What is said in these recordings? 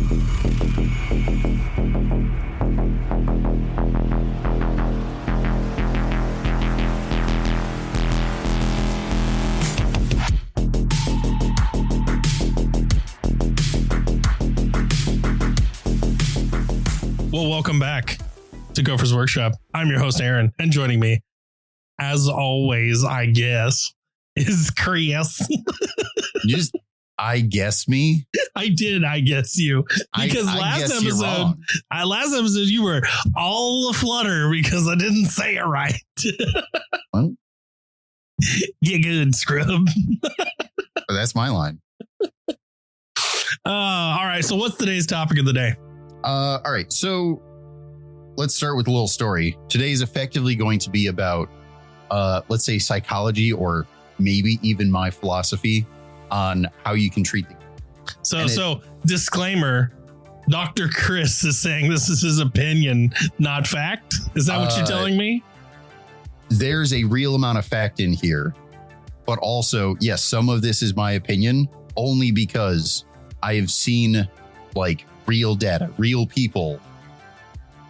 Well, welcome back to Gopher's Workshop. I'm your host, Aaron, and joining me, as always, I guess, is Chris. You just, I guess me? I did, I guess you. Because last episode you were all aflutter because I didn't say it right. Well, get good, scrub. that's my line. All right, so what's today's topic of the day? All right, so let's start with a little story. Today is effectively going to be about, let's say, psychology, or maybe even my philosophy on how you can treat the game. So disclaimer, Dr. Chris is saying this is his opinion, not fact. Is that what you're telling me? There's a real amount of fact in here, but also, yes, some of this is my opinion only because I've seen like real data, real people.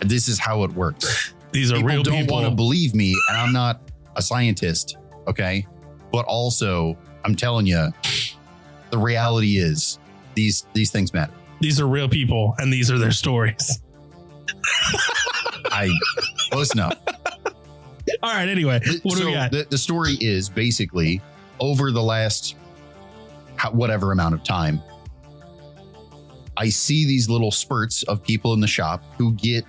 This is how it works. These are people real don't people. want to believe me, and I'm not a scientist, okay? But also, I'm telling you, the reality is these things matter. These are real people, and these are their stories. Close enough. All right, anyway, what do we got? The story is basically over the last whatever amount of time, I see these little spurts of people in the shop who get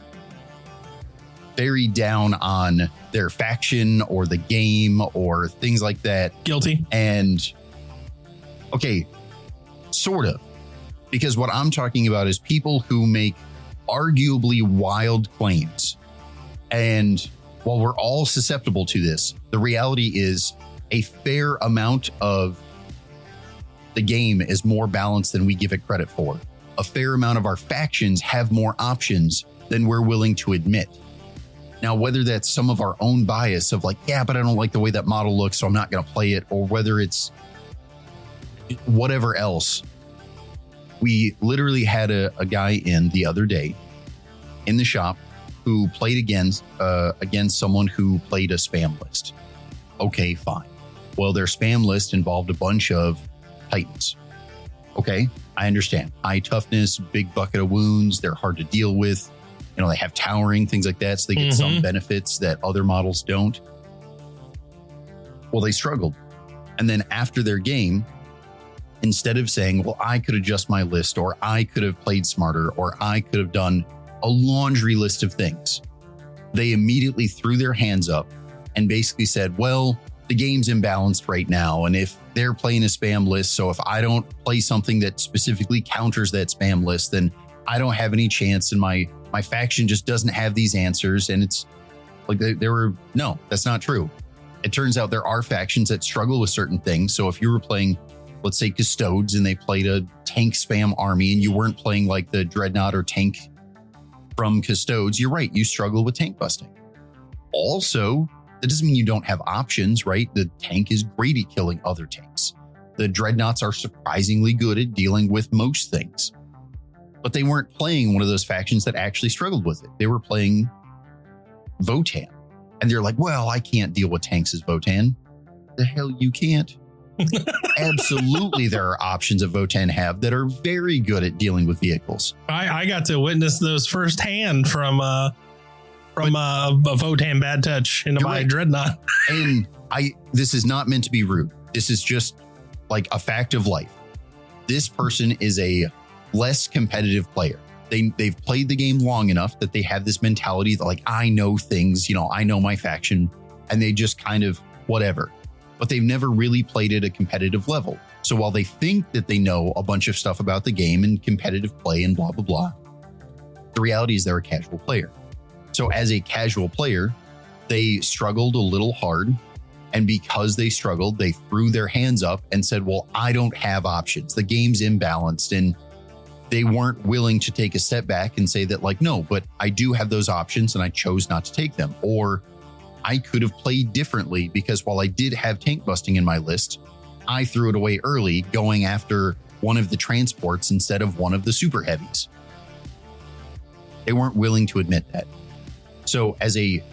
very down on their faction or the game or things like that. Guilty. And okay, sort of, because what I'm talking about is people who make arguably wild claims. And while we're all susceptible to this, the reality is a fair amount of the game is more balanced than we give it credit for. A fair amount of our factions have more options than we're willing to admit. Now, whether that's some of our own bias of like, yeah, but I don't like the way that model looks, so I'm not going to play it, or whether it's whatever else. We literally had a guy in the other day in the shop who played against someone who played a spam list. Okay, fine. Well, their spam list involved a bunch of Titans. Okay, I understand. High toughness, big bucket of wounds. They're hard to deal with. You know, they have towering, things like that. So they get some benefits that other models don't. Well, they struggled. And then after their game, instead of saying, well, I could adjust my list, or I could have played smarter, or I could have done a laundry list of things, they immediately threw their hands up and basically said, well, the game's imbalanced right now. And if they're playing a spam list, so if I don't play something that specifically counters that spam list, then I don't have any chance, and my faction just doesn't have these answers. And it's like no, that's not true. It turns out there are factions that struggle with certain things. So if you were playing, let's say, Custodes, and they played a tank spam army, and you weren't playing like the Dreadnought or tank from Custodes, you're right, you struggle with tank busting. Also, that doesn't mean you don't have options, right? The tank is great at killing other tanks. The Dreadnoughts are surprisingly good at dealing with most things. But they weren't playing one of those factions that actually struggled with it. They were playing Votann. And they're like, well, I can't deal with tanks as Votann. The hell you can't. Absolutely, there are options that Votann have that are very good at dealing with vehicles. I got to witness those firsthand from a Votann bad touch into my Dreadnought. And this is not meant to be rude. This is just like a fact of life. This person is a less competitive player. They've played the game long enough that they have this mentality that like, I know things, I know my faction, and they just kind of whatever. But they've never really played at a competitive level. So while they think that they know a bunch of stuff about the game and competitive play and blah, blah, blah, the reality is they're a casual player. So as a casual player, they struggled a little hard. And because they struggled, they threw their hands up and said, well, I don't have options. The game's imbalanced. And they weren't willing to take a step back and say that like, no, but I do have those options and I chose not to take them. Or I could have played differently because while I did have tank busting in my list, I threw it away early going after one of the transports instead of one of the super heavies. They weren't willing to admit that. So as a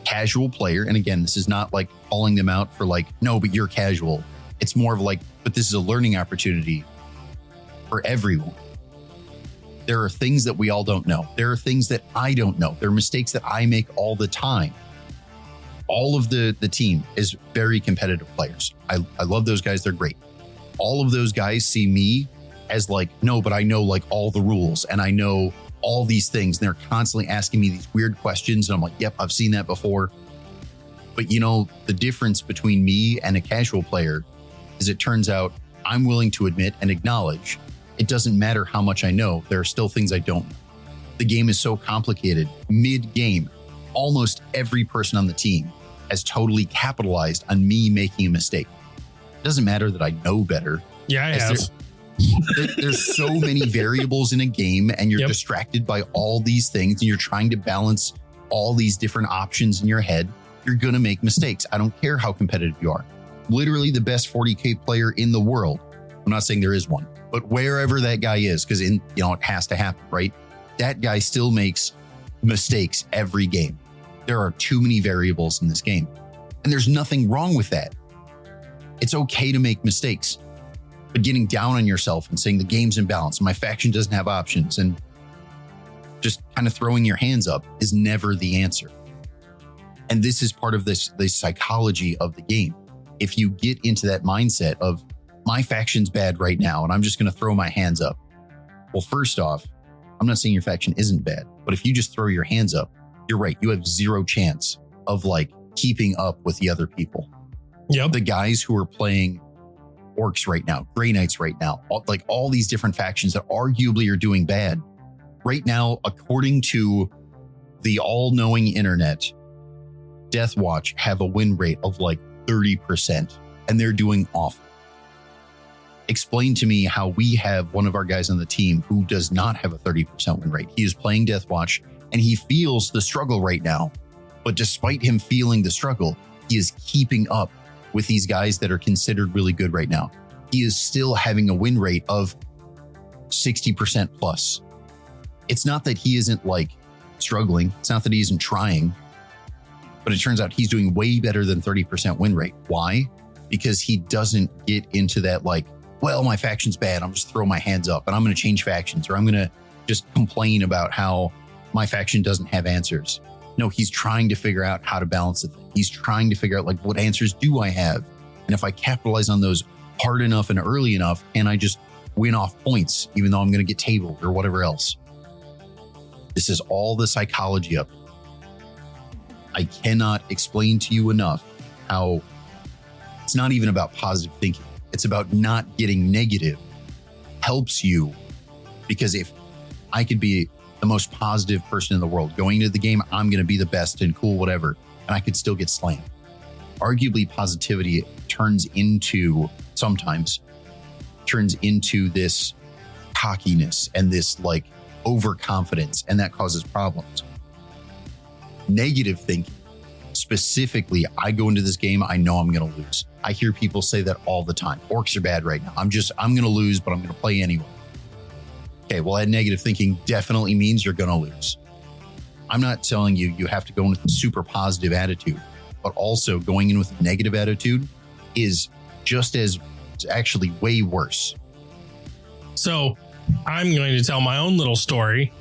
casual player, and again, this is not like calling them out for like, no, but you're casual. It's more of like, but this is a learning opportunity for everyone. There are things that we all don't know. There are things that I don't know. There are mistakes that I make all the time. All of the team is very competitive players. I love those guys. They're great. All of those guys see me as like, no, but I know like all the rules and I know all these things. And they're constantly asking me these weird questions. And I'm like, yep, I've seen that before. But you know, the difference between me and a casual player is it turns out I'm willing to admit and acknowledge it doesn't matter how much I know. There are still things I don't know. The game is so complicated. Mid-game, almost every person on the team has totally capitalized on me making a mistake. It doesn't matter that I know better. Yeah, I have. There's so many variables in a game and you're distracted by all these things and you're trying to balance all these different options in your head. You're going to make mistakes. I don't care how competitive you are. Literally the best 40K player in the world. I'm not saying there is one, but wherever that guy is, because it has to happen, right? That guy still makes mistakes every game. There are too many variables in this game, and there's nothing wrong with that. It's okay to make mistakes, but getting down on yourself and saying the game's imbalanced, my faction doesn't have options, and just kind of throwing your hands up is never the answer. And this is part of the psychology of the game. If you get into that mindset of my faction's bad right now, and I'm just going to throw my hands up. Well, first off, I'm not saying your faction isn't bad, but if you just throw your hands up, you're right. You have zero chance of like keeping up with the other people. Yep. The guys who are playing orcs right now, Grey Knights right now, all these different factions that arguably are doing bad right now, according to the all-knowing internet, Death Watch have a win rate of like 30%, and they're doing awful. Explain to me how we have one of our guys on the team who does not have a 30% win rate. He is playing Death Watch and he feels the struggle right now. But despite him feeling the struggle, he is keeping up with these guys that are considered really good right now. He is still having a win rate of 60% plus. It's not that he isn't like struggling. It's not that he isn't trying, but it turns out he's doing way better than 30% win rate. Why? Because he doesn't get into that like, well, my faction's bad. I'm just throwing my hands up and I'm going to change factions, or I'm going to just complain about how my faction doesn't have answers. No, he's trying to figure out how to balance the thing. He's trying to figure out like, what answers do I have? And if I capitalize on those hard enough and early enough, can I just win off points, even though I'm going to get tabled or whatever else? This is all the psychology of it. I cannot explain to you enough how it's not even about positive thinking. It's about not getting negative helps you, because if I could be the most positive person in the world going into the game, I'm going to be the best and cool, whatever, and I could still get slammed. Arguably, positivity sometimes turns into this cockiness and this like overconfidence, and that causes problems. Negative thinking, specifically, I go into this game, I know I'm going to lose. I hear people say that all the time. Orcs are bad right now. I'm going to lose, but I'm going to play anyway. Okay, well, that negative thinking definitely means you're going to lose. I'm not telling you have to go in with a super positive attitude, but also going in with a negative attitude is just as, it's actually way worse. So I'm going to tell my own little story,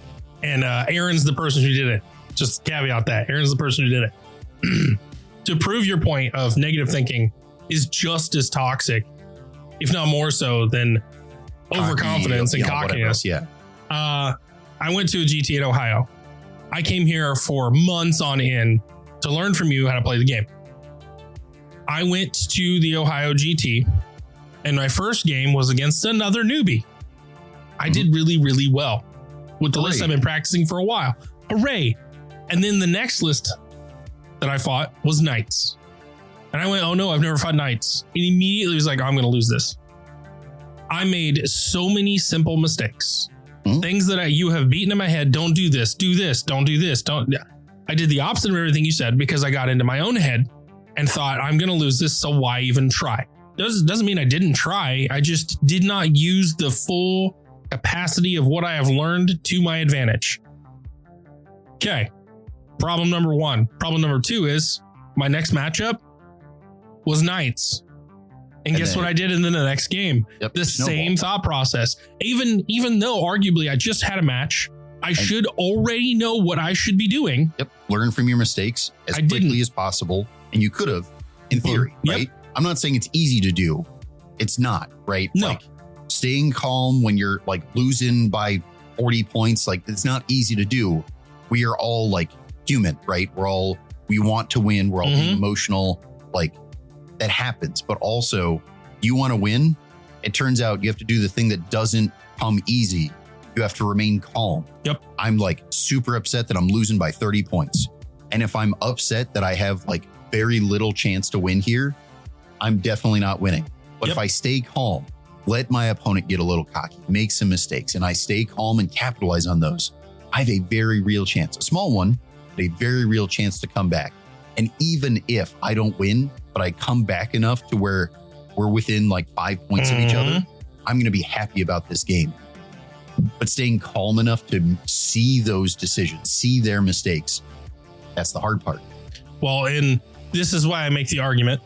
and Aaron's the person who did it. Just caveat that Aaron's the person who did it. To prove your point of negative thinking is just as toxic, if not more so, than overconfidence and cockiness. Yeah. I went to a GT in Ohio. I came here for months on end to learn from you how to play the game. I went to the Ohio GT, and my first game was against another newbie. I did really, really well with the list I've been practicing for a while. Hooray. And then the next list that I fought was Knights. And I went, oh no, I've never fought Knights. And immediately was like, I'm going to lose this. I made so many simple mistakes. Things that you have beaten in my head. Don't do this, don't do this. I did the opposite of everything you said, because I got into my own head and thought, I'm going to lose this, so why even try? Doesn't mean I didn't try. I just did not use the full capacity of what I have learned to my advantage. Okay. Problem number 1. Problem number 2 is my next matchup was knights. And guess what I did in the next game? Yep, the same thought process. Even though arguably I just had a match, I should already know what I should be doing. Yep. Learn from your mistakes as quickly as possible. And you could have, in theory, right? I'm not saying it's easy to do. It's not, right? No. Like staying calm when you're like losing by 40 points, like it's not easy to do. We are all like human, right? We want to win. We're all being emotional. Like that happens. But also you want to win. It turns out you have to do the thing that doesn't come easy. You have to remain calm. Yep. I'm like super upset that I'm losing by 30 points. And if I'm upset that I have like very little chance to win here, I'm definitely not winning. But if I stay calm, let my opponent get a little cocky, make some mistakes, and I stay calm and capitalize on those, I have a very real chance, a small one, but a very real chance to come back. And even if I don't win, but I come back enough to where we're within like 5 points of each other, I'm going to be happy about this game. But staying calm enough to see those decisions, see their mistakes, that's the hard part. Well, and this is why I make the argument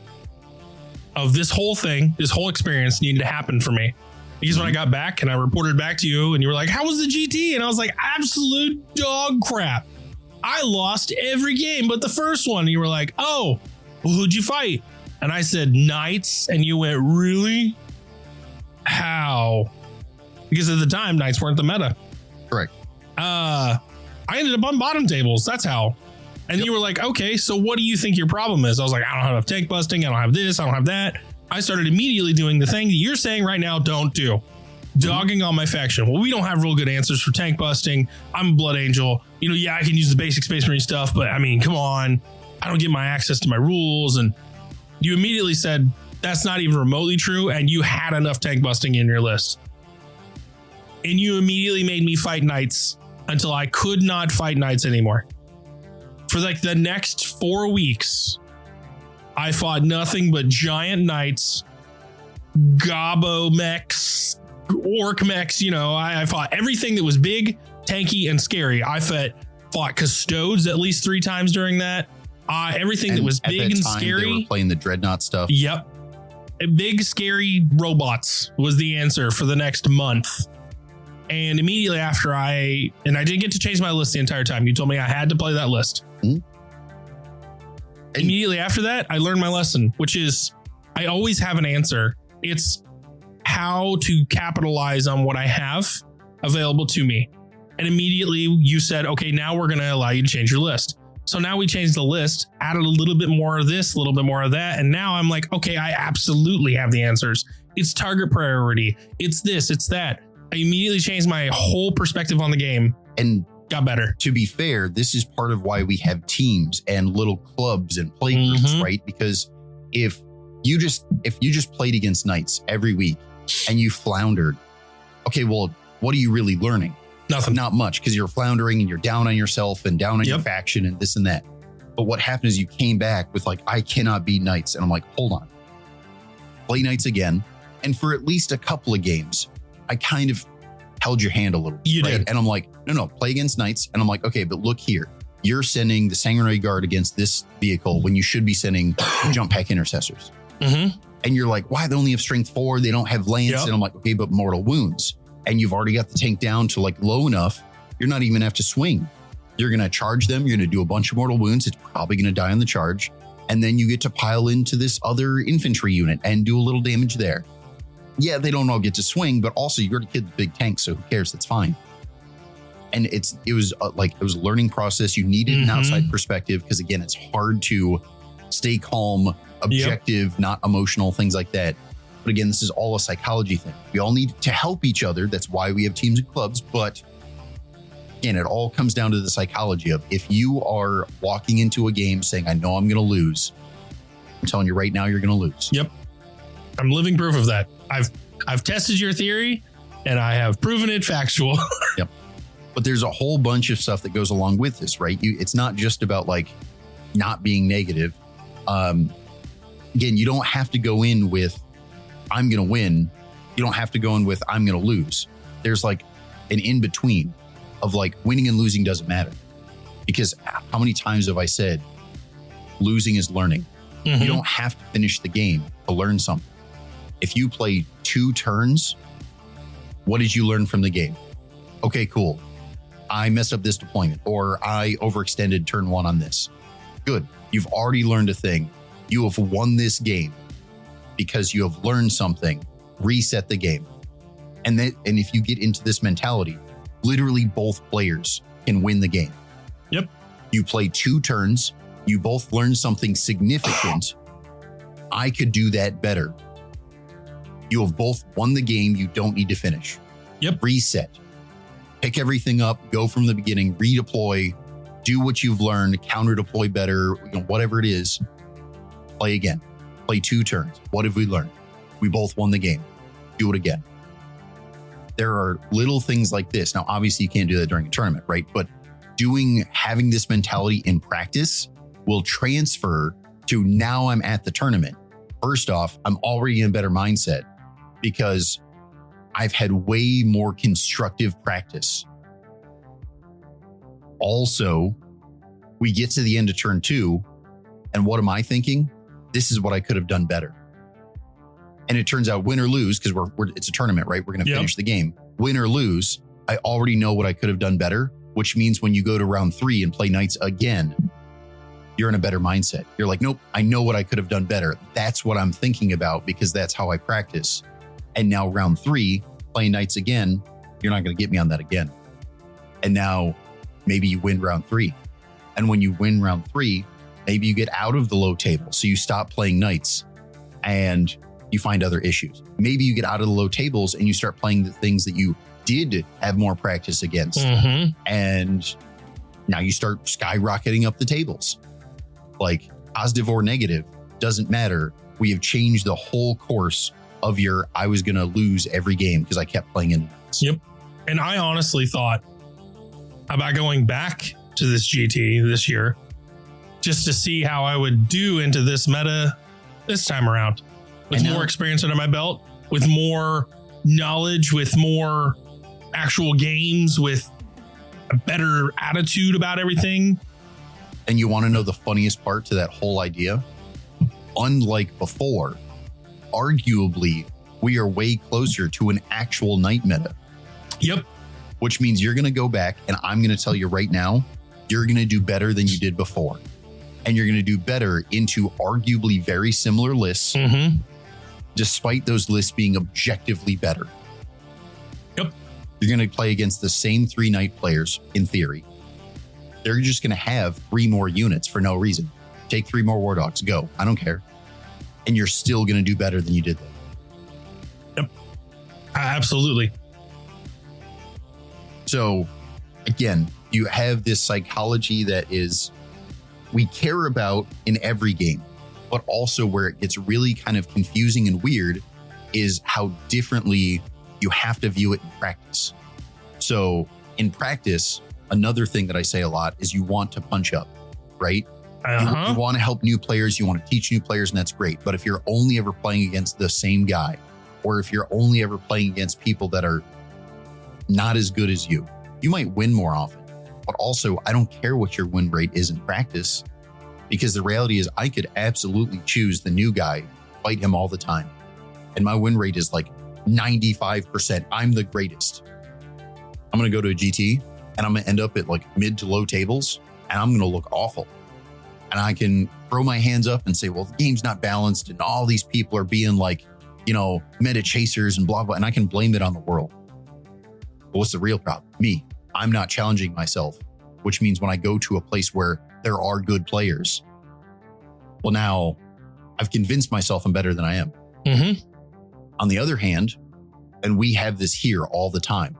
of this whole thing, this whole experience needed to happen for me. Because when I got back and I reported back to you and you were like, how was the GT? And I was like, absolute dog crap. I lost every game but the first one. And you were like, oh, well, who'd you fight? And I said, knights. And you went, really? How? Because at the time, knights weren't the meta. Correct. I ended up on bottom tables. That's how. And you were like, okay, so what do you think your problem is? I was like, I don't have enough tank busting. I don't have this. I don't have that. I started immediately doing the thing that you're saying right now, don't do. Dogging on my faction. Well, we don't have real good answers for tank busting. I'm a blood angel. You know, yeah, I can use the basic Space Marine stuff, but I mean, come on. I don't get my access to my rules. And you immediately said, that's not even remotely true. And you had enough tank busting in your list. And you immediately made me fight knights until I could not fight knights anymore. For like the next 4 weeks, I fought nothing but giant knights, gobbo mechs, orc mechs. You know, I fought everything that was big, tanky, and scary. I fought custodes at least 3 times during that. Everything that was big and scary. They were playing the dreadnought stuff. Yep. Big, scary robots was the answer for the next month. And immediately after I didn't get to change my list the entire time. You told me I had to play that list. Immediately after that, I learned my lesson, which is I always have an answer. It's how to capitalize on what I have available to me. And immediately you said, okay, now we're going to allow you to change your list. So now we changed the list, added a little bit more of this, a little bit more of that. And now I'm like, okay, I absolutely have the answers. It's target priority. It's this, it's that. I immediately changed my whole perspective on the game and got better. To be fair, this is part of why we have teams and little clubs and play groups, right? Because if you just played against knights every week and you floundered, okay, well, what are you really learning? Nothing. Not much, because you're floundering and you're down on yourself and down on your faction and this and that. But what happened is you came back with like, I cannot beat knights. And I'm like, hold on. Play knights again. And for at least a couple of games, I kind of held your hand a little. You did. And I'm like, no, play against knights. And I'm like, okay, but look here. You're sending the Sanguinary Guard against this vehicle when you should be sending jump pack intercessors. And you're like, why? They only have strength 4. They don't have lance. And I'm like, okay, but mortal wounds. And you've already got the tank down to like low enough. You're not even gonna have to swing. You're going to charge them. You're going to do a bunch of mortal wounds. It's probably going to die on the charge. And then you get to pile into this other infantry unit and do a little damage there. Yeah, they don't all get to swing, but also you already killed the big tank, so who cares? That's fine. And it was a learning process. You needed an outside perspective because, again, it's hard to stay calm, objective, not emotional, things like that. But again, this is all a psychology thing. We all need to help each other. That's why we have teams and clubs. But again, it all comes down to the psychology of if you are walking into a game saying, I know I'm going to lose, I'm telling you right now, you're going to lose. Yep. I'm living proof of that. I've tested your theory and I have proven it factual. Yep. But there's a whole bunch of stuff that goes along with this, right? It's not just about like not being negative. Again, you don't have to go in with I'm going to win. You don't have to go in with I'm going to lose. There's like an in between of like winning and losing doesn't matter. Because how many times have I said losing is learning? You don't have to finish the game to learn something. If you play 2 turns, what did you learn from the game? Okay, cool. I messed up this deployment, or I overextended turn 1 on this. Good. You've already learned a thing. You have won this game because you have learned something. Reset the game. And if you get into this mentality, literally both players can win the game. Yep. You play 2 turns. You both learn something significant. I could do that better. You have both won the game. You don't need to finish. Yep. Reset. Pick everything up. Go from the beginning. Redeploy. Do what you've learned. Counter deploy better. Whatever it is. Play again. Play 2 turns. What have we learned? We both won the game. Do it again. There are little things like this. Now, obviously, you can't do that during a tournament, right? But having this mentality in practice will transfer to now I'm at the tournament. First off, I'm already in a better mindset because I've had way more constructive practice. Also, we get to the end of turn 2, and what am I thinking? This is what I could have done better. And it turns out win or lose, because it's a tournament, right? We're going to finish the game. Win or lose, I already know what I could have done better, which means when you go to round 3 and play Knights again, you're in a better mindset. You're like, nope, I know what I could have done better. That's what I'm thinking about because that's how I practice. And now round 3, playing Knights again, you're not going to get me on that again. And now maybe you win round 3. And when you win round 3, maybe you get out of the low table. So you stop playing Knights and you find other issues. Maybe you get out of the low tables and you start playing the things that you did have more practice against. And now you start skyrocketing up the tables. Like positive or negative, doesn't matter. We have changed the whole course of I was going to lose every game because I kept playing in. Yep. And I honestly thought about going back to this GT this year just to see how I would do into this meta this time around with more experience under my belt, with more knowledge, with more actual games, with a better attitude about everything. And you want to know the funniest part to that whole idea? Unlike before, arguably, we are way closer to an actual night meta. Yep. Which means you're going to go back and I'm going to tell you right now, you're going to do better than you did before. And you're going to do better into arguably very similar lists, despite those lists being objectively better. Yep. You're going to play against the same 3 knight players in theory. They're just going to have 3 more units for no reason. Take 3 more war dogs, go. I don't care. And you're still going to do better than you did then. Yep. Absolutely. So again, you have this psychology that is we care about in every game, but also where it gets really kind of confusing and weird is how differently you have to view it in practice. So in practice, another thing that I say a lot is you want to punch up, right? You want to help new players, you want to teach new players, and that's great. But if you're only ever playing against the same guy, or if you're only ever playing against people that are not as good as you might win more often. But also, I don't care what your win rate is in practice, because the reality is I could absolutely choose the new guy, fight him all the time. And my win rate is like 95%. I'm the greatest. I'm going to go to a GT and I'm going to end up at like mid to low tables and I'm going to look awful. And I can throw my hands up and say, well, the game's not balanced and all these people are being like, meta chasers and blah, blah. And I can blame it on the world. But what's the real problem? Me. I'm not challenging myself, which means when I go to a place where there are good players, well, now I've convinced myself I'm better than I am. On the other hand, and we have this here all the time,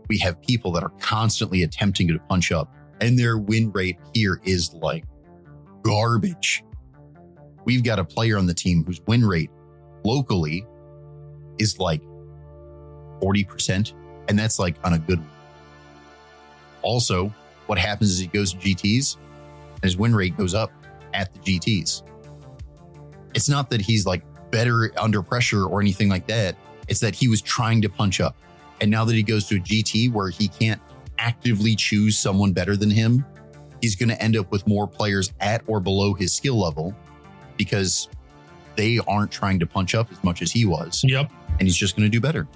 we have people that are constantly attempting to punch up and their win rate here is like garbage. We've got a player on the team whose win rate locally is like 40%. And that's like on a good one. Also, what happens is he goes to GTs and his win rate goes up at the GTs. It's not that he's like better under pressure or anything like that. It's that he was trying to punch up. And now that he goes to a GT where he can't actively choose someone better than him, he's going to end up with more players at or below his skill level because they aren't trying to punch up as much as he was. Yep. And he's just going to do better.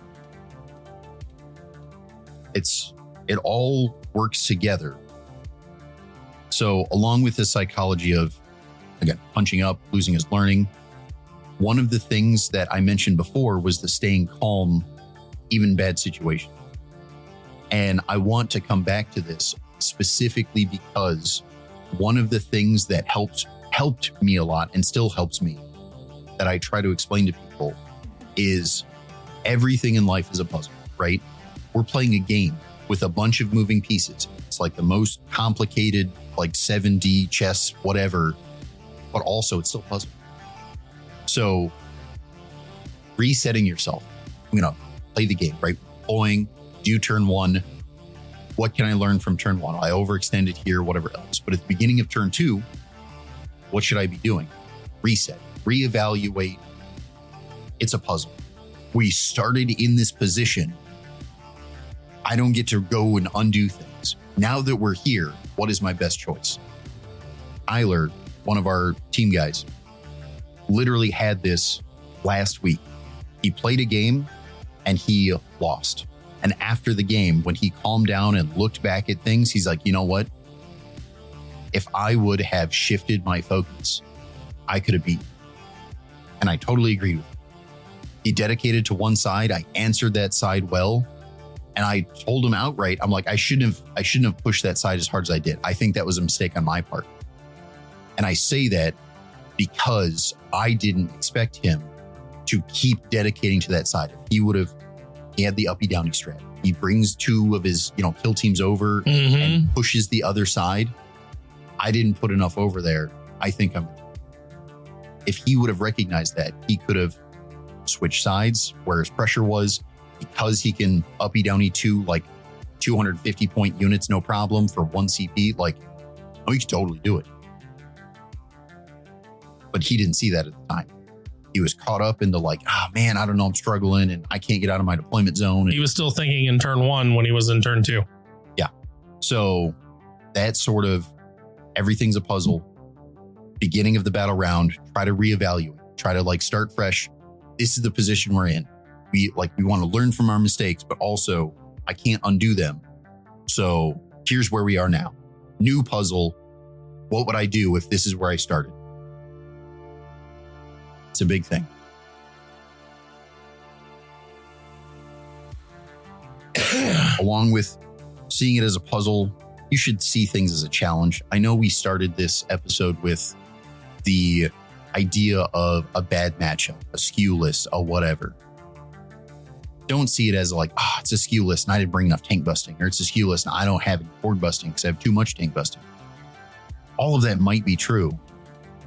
It all works together. So along with the psychology of, again, punching up, losing is learning, one of the things that I mentioned before was the staying calm, even bad situation. And I want to come back to this specifically because one of the things that helped me a lot and still helps me that I try to explain to people is everything in life is a puzzle, right? We're playing a game with a bunch of moving pieces. It's like the most complicated, like 7D chess, whatever, but also it's still a puzzle. So resetting yourself, I'm going to play the game, right? Boing, do turn one. What can I learn from turn one? I overextended here, whatever else. But at the beginning of turn two, what should I be doing? Reset, reevaluate. It's a puzzle. We started in this position. I don't get to go and undo things. Now that we're here, what is my best choice? Tyler, one of our team guys, literally had this last week. He played a game and he lost. And after the game, when he calmed down and looked back at things, he's like, you know what? If I would have shifted my focus, I could have beaten. And I totally agreed with him. He dedicated to one side. I answered that side well. And I told him outright, I'm like, I shouldn't have pushed that side as hard as I did. I think that was a mistake on my part. And I say that because I didn't expect him to keep dedicating to that side. If he had the uppy downy strat. He brings two of his, kill teams over and pushes the other side. I didn't put enough over there. I think if he would have recognized that, he could have switched sides where his pressure was. Because he can uppy downy two like 250 point units, no problem for 1 CP. He can totally do it. But he didn't see that at the time. He was caught up in the man, I don't know, I'm struggling and I can't get out of my deployment zone. And he was still thinking in turn one when he was in turn two. Yeah. So that sort of everything's a puzzle. Beginning of the battle round, try to reevaluate, try to start fresh. This is the position we're in. We want to learn from our mistakes, but also I can't undo them. So here's where we are now. New puzzle. What would I do if this is where I started? It's a big thing. Along with seeing it as a puzzle, you should see things as a challenge. I know we started this episode with the idea of a bad matchup, a skew list, a whatever. Don't see it as it's a skew list and I didn't bring enough tank busting, or it's a skew list and I don't have any board busting because I have too much tank busting. All of that might be true,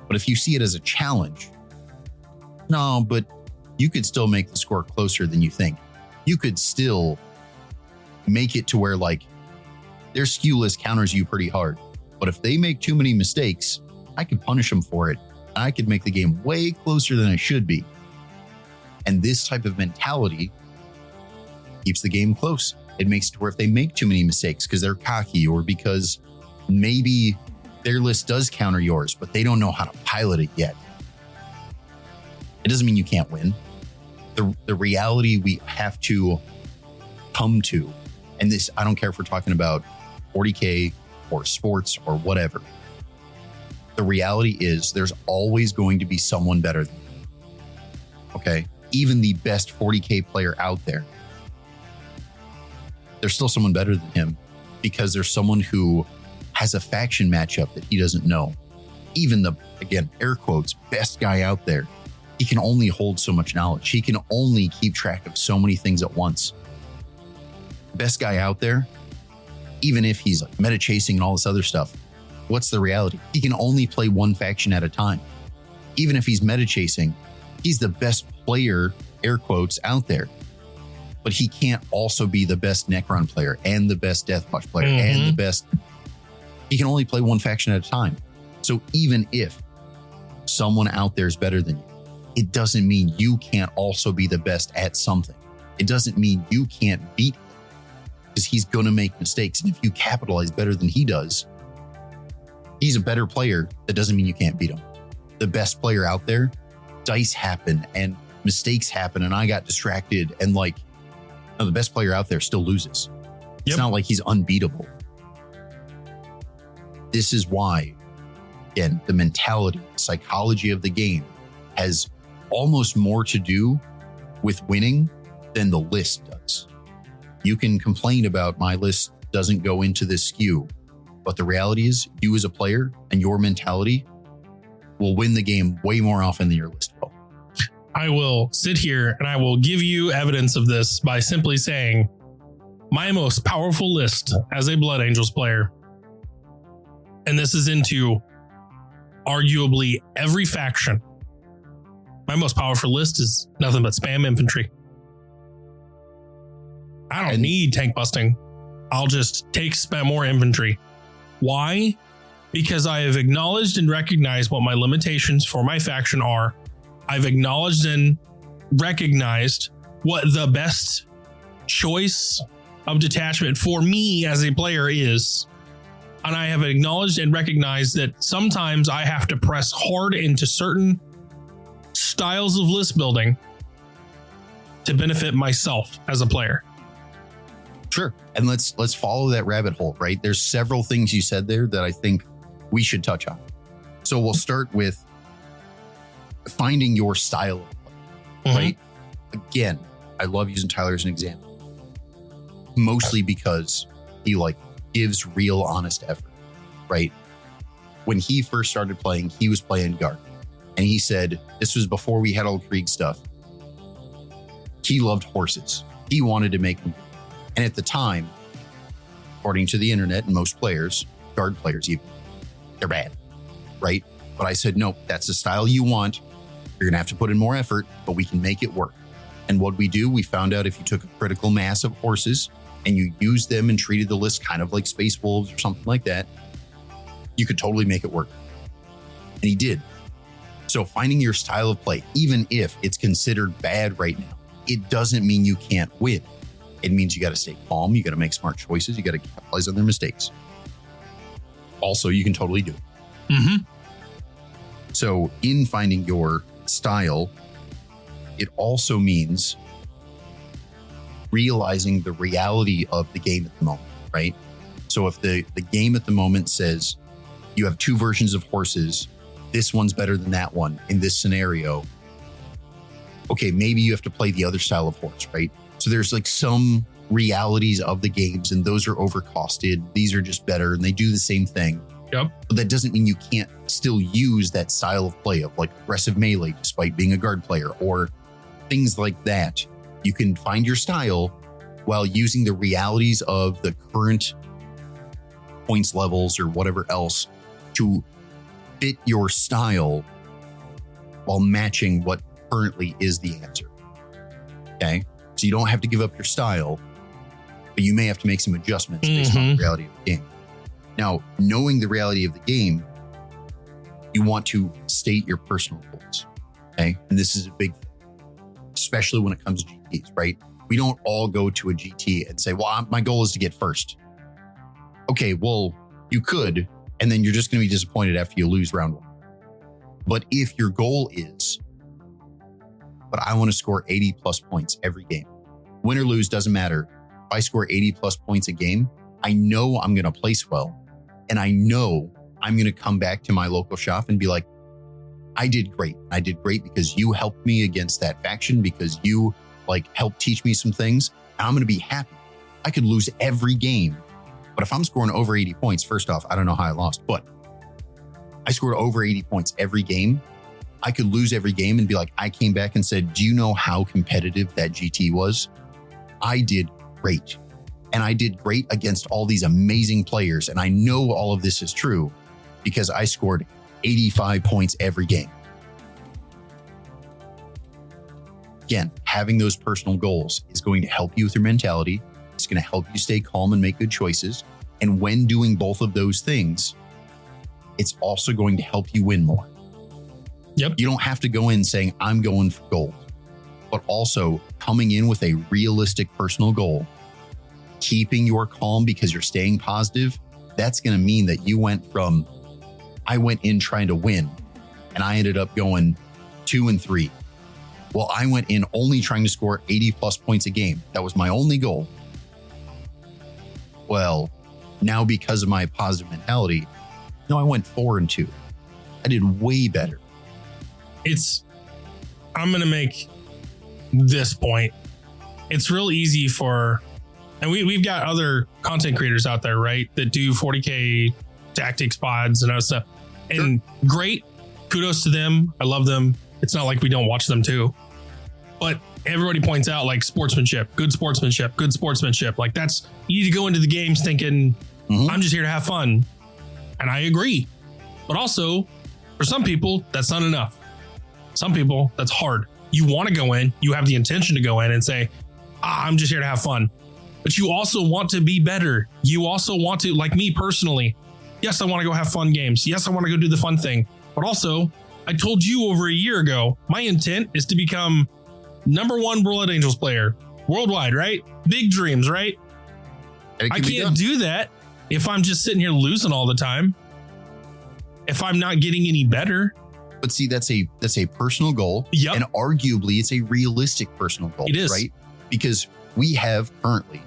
but if you see it as a challenge, no, but you could still make the score closer than you think. You could still make it to where their skew list counters you pretty hard. But if they make too many mistakes, I could punish them for it. I could make the game way closer than it should be. And this type of mentality keeps the game close. It makes it where if they make too many mistakes because they're cocky or because maybe their list does counter yours, but they don't know how to pilot it yet, it doesn't mean you can't win. The reality we have to come to, and this, I don't care if we're talking about 40K or sports or whatever. The reality is there's always going to be someone better than you. Okay? Even the best 40K player out there, there's still someone better than him because there's someone who has a faction matchup that he doesn't know. Even the, again, air quotes, best guy out there, he can only hold so much knowledge. He can only keep track of so many things at once. Best guy out there, even if he's meta chasing and all this other stuff, what's the reality? He can only play one faction at a time. Even if he's meta chasing, he's the best player, air quotes, out there. But he can't also be the best Necron player and the best Deathwatch player and the best. He can only play one faction at a time. So even if someone out there is better than you, it doesn't mean you can't also be the best at something. It doesn't mean you can't beat him, because he's going to make mistakes. And if you capitalize better than he does, he's a better player. That doesn't mean you can't beat him. The best player out there, dice happen and mistakes happen. And I got distracted, and like, no, the best player out there still loses. It's not like he's unbeatable. This is why, again, the mentality, psychology of the game has almost more to do with winning than the list does. You can complain about my list doesn't go into this skew, but the reality is you as a player and your mentality will win the game way more often than your list will. I will sit here and I will give you evidence of this by simply saying my most powerful list as a Blood Angels player, and this is into arguably every faction. My most powerful list is nothing but spam infantry. I don't need tank busting. I'll just spam more infantry. Why? Because I have acknowledged and recognized what my limitations for my faction are. I've acknowledged and recognized what the best choice of detachment for me as a player is. And I have acknowledged and recognized that sometimes I have to press hard into certain styles of list building to benefit myself as a player. Sure. And let's follow that rabbit hole, right? There's several things you said there that I think we should touch on. So we'll start with finding your style of play, right? Again, I love using Tyler as an example, mostly because he like gives real honest effort, right? When he first started playing, he was playing Guard, and he said, this was before we had all Krieg stuff. He loved horses. He wanted to make them. And at the time, according to the internet and most players, Guard players even, they're bad, right? But I said, no, that's the style you want. You're going to have to put in more effort, but we can make it work. And what we do, we found out if you took a critical mass of horses and you used them and treated the list kind of like Space Wolves or something like that, you could totally make it work. And he did. So finding your style of play, even if it's considered bad right now, it doesn't mean you can't win. It means you got to stay calm. You got to make smart choices. You got to capitalize on their mistakes. Also, you can totally do it. So in finding your style, it also means realizing the reality of the game at the moment, right? So if the game at the moment says you have two versions of horses, this one's better than that one in this scenario, okay, maybe you have to play the other style of horse, right? So there's like some realities of the games, and those are overcosted. These are just better, and they do the same thing. Yep. But that doesn't mean you can't still use that style of play of like aggressive melee despite being a Guard player or things like that. You can find your style while using the realities of the current points levels or whatever else to fit your style while matching what currently is the answer. Okay? So you don't have to give up your style, but you may have to make some adjustments based on the reality of the game. Now, knowing the reality of the game, you want to state your personal goals. Okay? And this is a big thing, especially when it comes to GTs, right? We don't all go to a GT and say, well, my goal is to get first. Okay, well, you could, and then you're just going to be disappointed after you lose round one. But if your goal is, but I want to score 80 plus points every game, win or lose, doesn't matter. If I score 80 plus points a game, I know I'm going to place well. And I know I'm going to come back to my local shop and be like, I did great. I did great because you helped me against that faction, because you like helped teach me some things. And I'm going to be happy. I could lose every game, but if I'm scoring over 80 points, first off, I don't know how I lost, but I scored over 80 points every game. I could lose every game and be like, I came back and said, do you know how competitive that GT was? I did great. And I did great against all these amazing players. And I know all of this is true because I scored 85 points every game. Again, having those personal goals is going to help you with your mentality. It's going to help you stay calm and make good choices. And when doing both of those things, it's also going to help you win more. Yep. You don't have to go in saying, I'm going for gold, but also coming in with a realistic personal goal, keeping your calm because you're staying positive. That's going to mean that you went from, I went in trying to win and I ended up going 2-3. Well, I went in only trying to score 80 plus points a game. That was my only goal. Well, now because of my positive mentality, no, I went 4-2. I did way better. I'm going to make this point. It's real easy and we've got other content creators out there, right? That do 40K tactics pods and other stuff. And great. Kudos to them. I love them. It's not like we don't watch them too. But everybody points out like sportsmanship, good sportsmanship, good sportsmanship. Like you need to go into the games thinking, I'm just here to have fun. And I agree. But also, for some people, that's not enough. Some people, that's hard. You want to go in, you have the intention to go in and say, I'm just here to have fun. But you also want to be better. You also want to, like me personally, yes, I want to go have fun games. Yes, I want to go do the fun thing. But also, I told you over a year ago, my intent is to become #1 Blood Angels player worldwide, right? Big dreams, right? I can't do that if I'm just sitting here losing all the time. If I'm not getting any better. But see, that's a personal goal. Yep. And arguably it's a realistic personal goal. It is. Right? Because we have currently,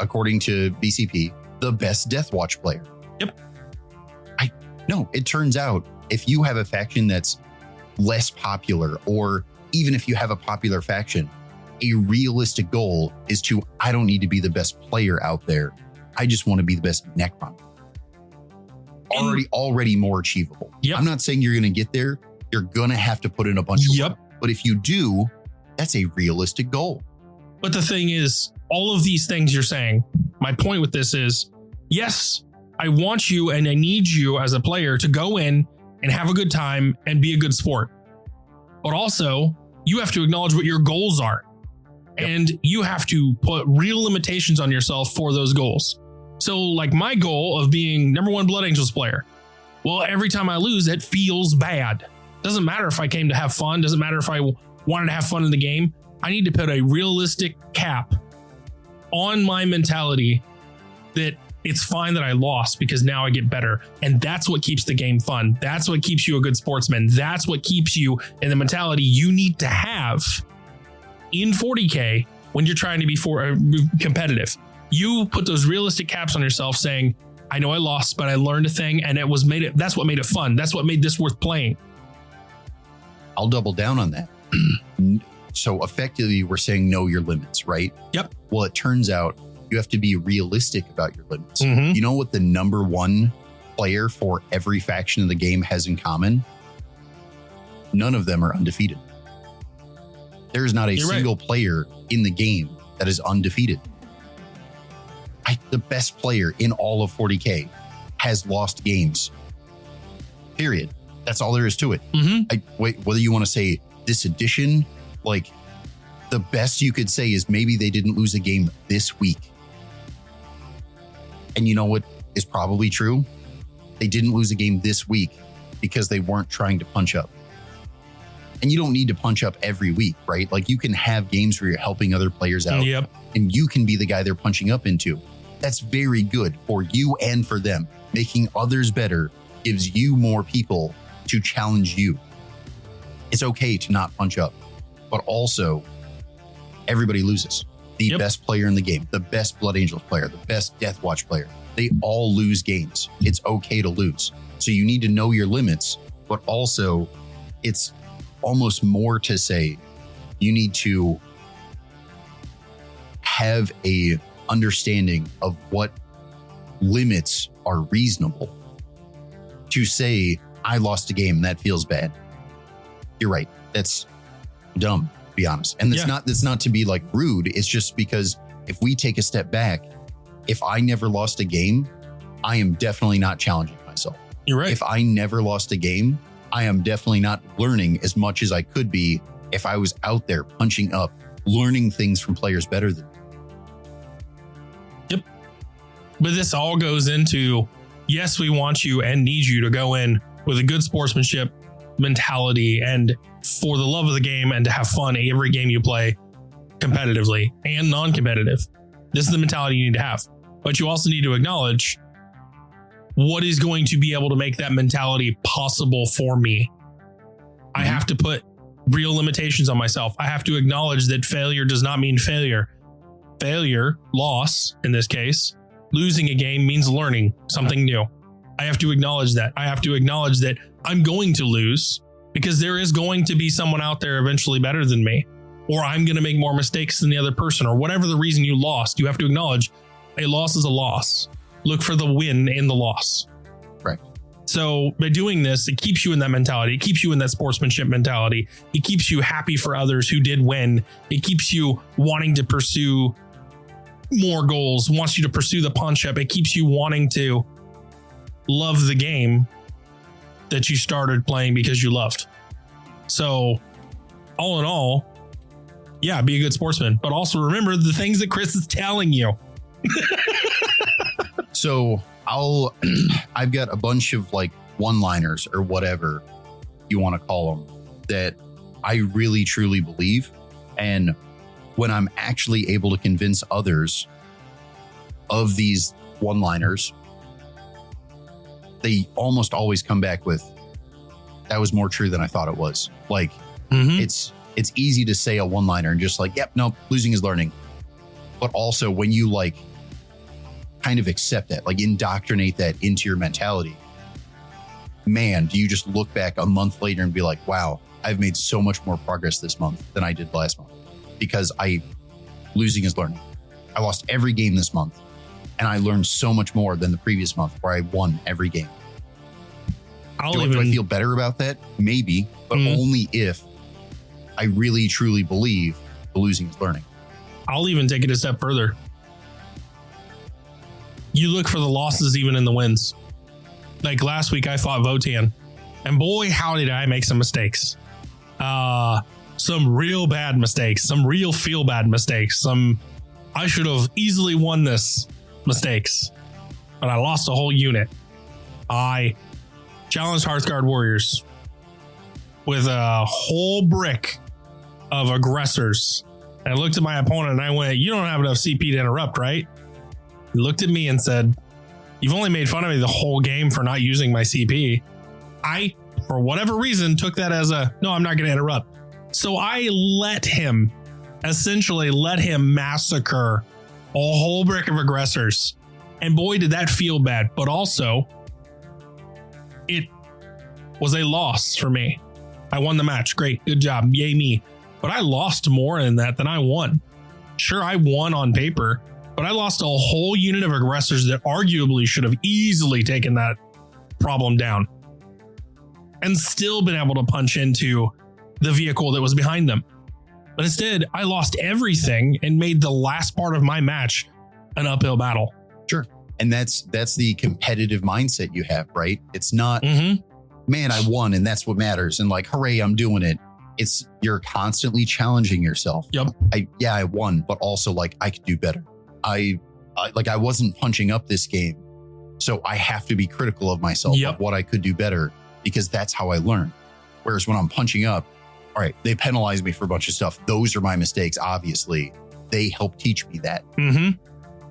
according to BCP, the best Death Watch player. Yep. No, it turns out if you have a faction that's less popular, or even if you have a popular faction, a realistic goal is to, I don't need to be the best player out there. I just want to be the best Necron. Already more achievable. Yep. I'm not saying you're going to get there. You're going to have to put in a bunch of work. But if you do, that's a realistic goal. But the thing is, all of these things you're saying, my point with this is, yes, I want you and I need you as a player to go in and have a good time and be a good sport. But also, you have to acknowledge what your goals are. Yep. And you have to put real limitations on yourself for those goals. So like my goal of being #1 Blood Angels player. Well, every time I lose, it feels bad. Doesn't matter if I came to have fun. Doesn't matter if I wanted to have fun in the game. I need to put a realistic cap on my mentality that it's fine that I lost because now I get better. And that's what keeps the game fun. That's what keeps you a good sportsman. That's what keeps you in the mentality you need to have in 40K when you're trying to be competitive. You put those realistic caps on yourself saying, I know I lost, but I learned a thing and that's what made it fun. That's what made this worth playing. I'll double down on that. So effectively, we're saying know your limits, right? Yep. Well, it turns out you have to be realistic about your limits. Mm-hmm. You know what the #1 player for every faction of the game has in common? None of them are undefeated. There is not a single player in the game that is undefeated. The best player in all of 40K has lost games. Period. That's all there is to it. Mm-hmm. Whether you want to say this edition, like the best you could say is maybe they didn't lose a game this week. And you know what is probably true? They didn't lose a game this week because they weren't trying to punch up. And you don't need to punch up every week, right? Like you can have games where you're helping other players out. Yep. And you can be the guy they're punching up into. That's very good for you and for them. Making others better gives you more people to challenge you. It's okay to not punch up, but also everybody loses. The best player in the game, the best Blood Angels player, the best Death Watch player, they all lose games. It's okay to lose. So you need to know your limits, but also it's almost more to say you need to have a understanding of what limits are reasonable. To say, I lost a game, that feels bad. You're right. That's dumb, to be honest. And that's not to be like rude. It's just because if we take a step back, if I never lost a game, I am definitely not challenging myself. You're right. If I never lost a game, I am definitely not learning as much as I could be if I was out there punching up, learning things from players better than me. Yep. But this all goes into, yes, we want you and need you to go in with a good sportsmanship, mentality and for the love of the game and to have fun every game you play competitively and non-competitive. This is the mentality you need to have. But you also need to acknowledge what is going to be able to make that mentality possible for me. I have to put real limitations on myself. I have to acknowledge that failure does not mean failure. Failure, loss in this case, losing a game means learning something new. I have to acknowledge that. I have to acknowledge that I'm going to lose because there is going to be someone out there eventually better than me, or I'm going to make more mistakes than the other person, or whatever the reason you lost. You have to acknowledge a loss is a loss. Look for the win in the loss. Right. So by doing this, it keeps you in that mentality. It keeps you in that sportsmanship mentality. It keeps you happy for others who did win. It keeps you wanting to pursue more goals, wants you to pursue the punch up. It keeps you wanting to love the game that you started playing because you loved. So all in all, yeah, be a good sportsman, but also remember the things that Chris is telling you. So I've got a bunch of like one-liners or whatever you want to call them that I really truly believe. And when I'm actually able to convince others of these one-liners, they almost always come back with, that was more true than I thought it was. Like it's easy to say a one-liner and just like, yep, nope, losing is learning. But also when you like kind of accept that, like indoctrinate that into your mentality, man, do you just look back a month later and be like, wow, I've made so much more progress this month than I did last month because losing is learning. I lost every game this month and I learned so much more than the previous month where I won every game. Do I feel better about that? Maybe, but only if I really truly believe the losing is learning. I'll even take it a step further. You look for the losses even in the wins. Like last week, I fought Votan, and boy, how did I make some mistakes. Some real bad mistakes, some real feel bad mistakes, some I should have easily won this mistakes, but I lost a whole unit. I challenged Hearthguard Warriors with a whole brick of aggressors. And I looked at my opponent and I went, you don't have enough CP to interrupt, right? He looked at me and said, you've only made fun of me the whole game for not using my CP. I, for whatever reason, took that as no, I'm not going to interrupt. So I essentially let him massacre a whole brick of aggressors. And boy, did that feel bad. But also, it was a loss for me. I won the match. Great. Good job. Yay me. But I lost more in that than I won. Sure, I won on paper, but I lost a whole unit of aggressors that arguably should have easily taken that problem down and still been able to punch into the vehicle that was behind them. But instead, I lost everything and made the last part of my match an uphill battle. Sure. And that's the competitive mindset you have, right? It's not, man, I won and that's what matters. And like, hooray, I'm doing it. It's you're constantly challenging yourself. Yep. I won, but also like I could do better. I wasn't punching up this game. So I have to be critical of myself of what I could do better because that's how I learn. Whereas when I'm punching up, all right, they penalize me for a bunch of stuff. Those are my mistakes. Obviously, they help teach me that.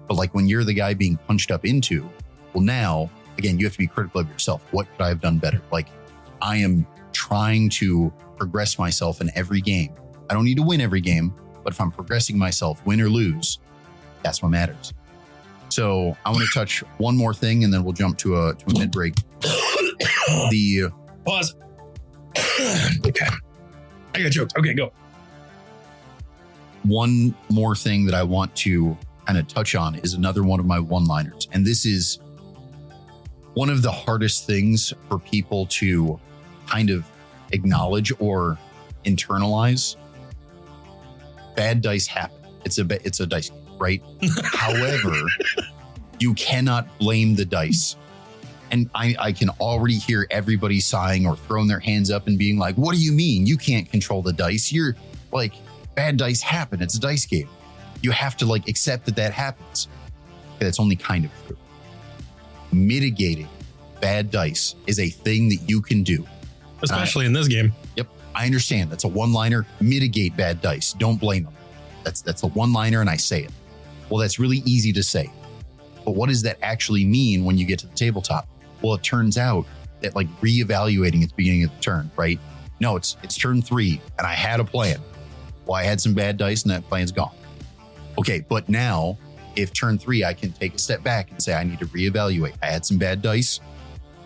But like when you're the guy being punched up into, well, now, again, you have to be critical of yourself. What could I have done better? Like I am trying to progress myself in every game. I don't need to win every game, but if I'm progressing myself, win or lose, that's what matters. So I want to touch one more thing and then we'll jump to a mid break. The pause. Okay. I got jokes. Okay, go. One more thing that I want to kind of touch on is another one of my one-liners. And this is one of the hardest things for people to kind of acknowledge or internalize. Bad dice happen. It's a dice game, right? However, you cannot blame the dice. And I can already hear everybody sighing or throwing their hands up and being like, what do you mean? You can't control the dice. You're like, bad dice happen. It's a dice game. You have to like accept that happens. Okay, that's only kind of true. Mitigating bad dice is a thing that you can do. especially in this game. Yep. I understand. That's a one-liner. Mitigate bad dice. Don't blame them. That's a one-liner, and I say it. Well, that's really easy to say. But what does that actually mean when you get to the tabletop? Well, it turns out that like reevaluating at the beginning of the turn, right? No, it's turn 3, and I had a plan. Well, I had some bad dice, and that plan's gone. Okay, but now, if turn 3, I can take a step back and say, I need to reevaluate. I had some bad dice.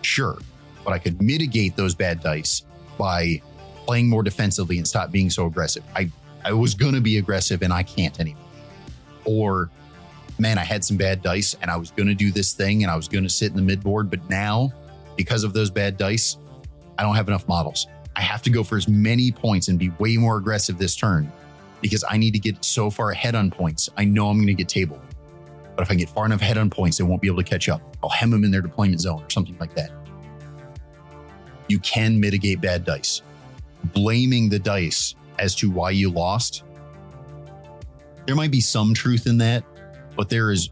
Sure. But I could mitigate those bad dice by playing more defensively and stop being so aggressive. I was going to be aggressive and I can't anymore. Or, man, I had some bad dice and I was going to do this thing and I was going to sit in the midboard. But now, because of those bad dice, I don't have enough models. I have to go for as many points and be way more aggressive this turn because I need to get so far ahead on points. I know I'm going to get tabled. But if I get far enough ahead on points, they won't be able to catch up. I'll hem them in their deployment zone or something like that. You can mitigate bad dice. Blaming the dice as to why you lost, there might be some truth in that, but there is,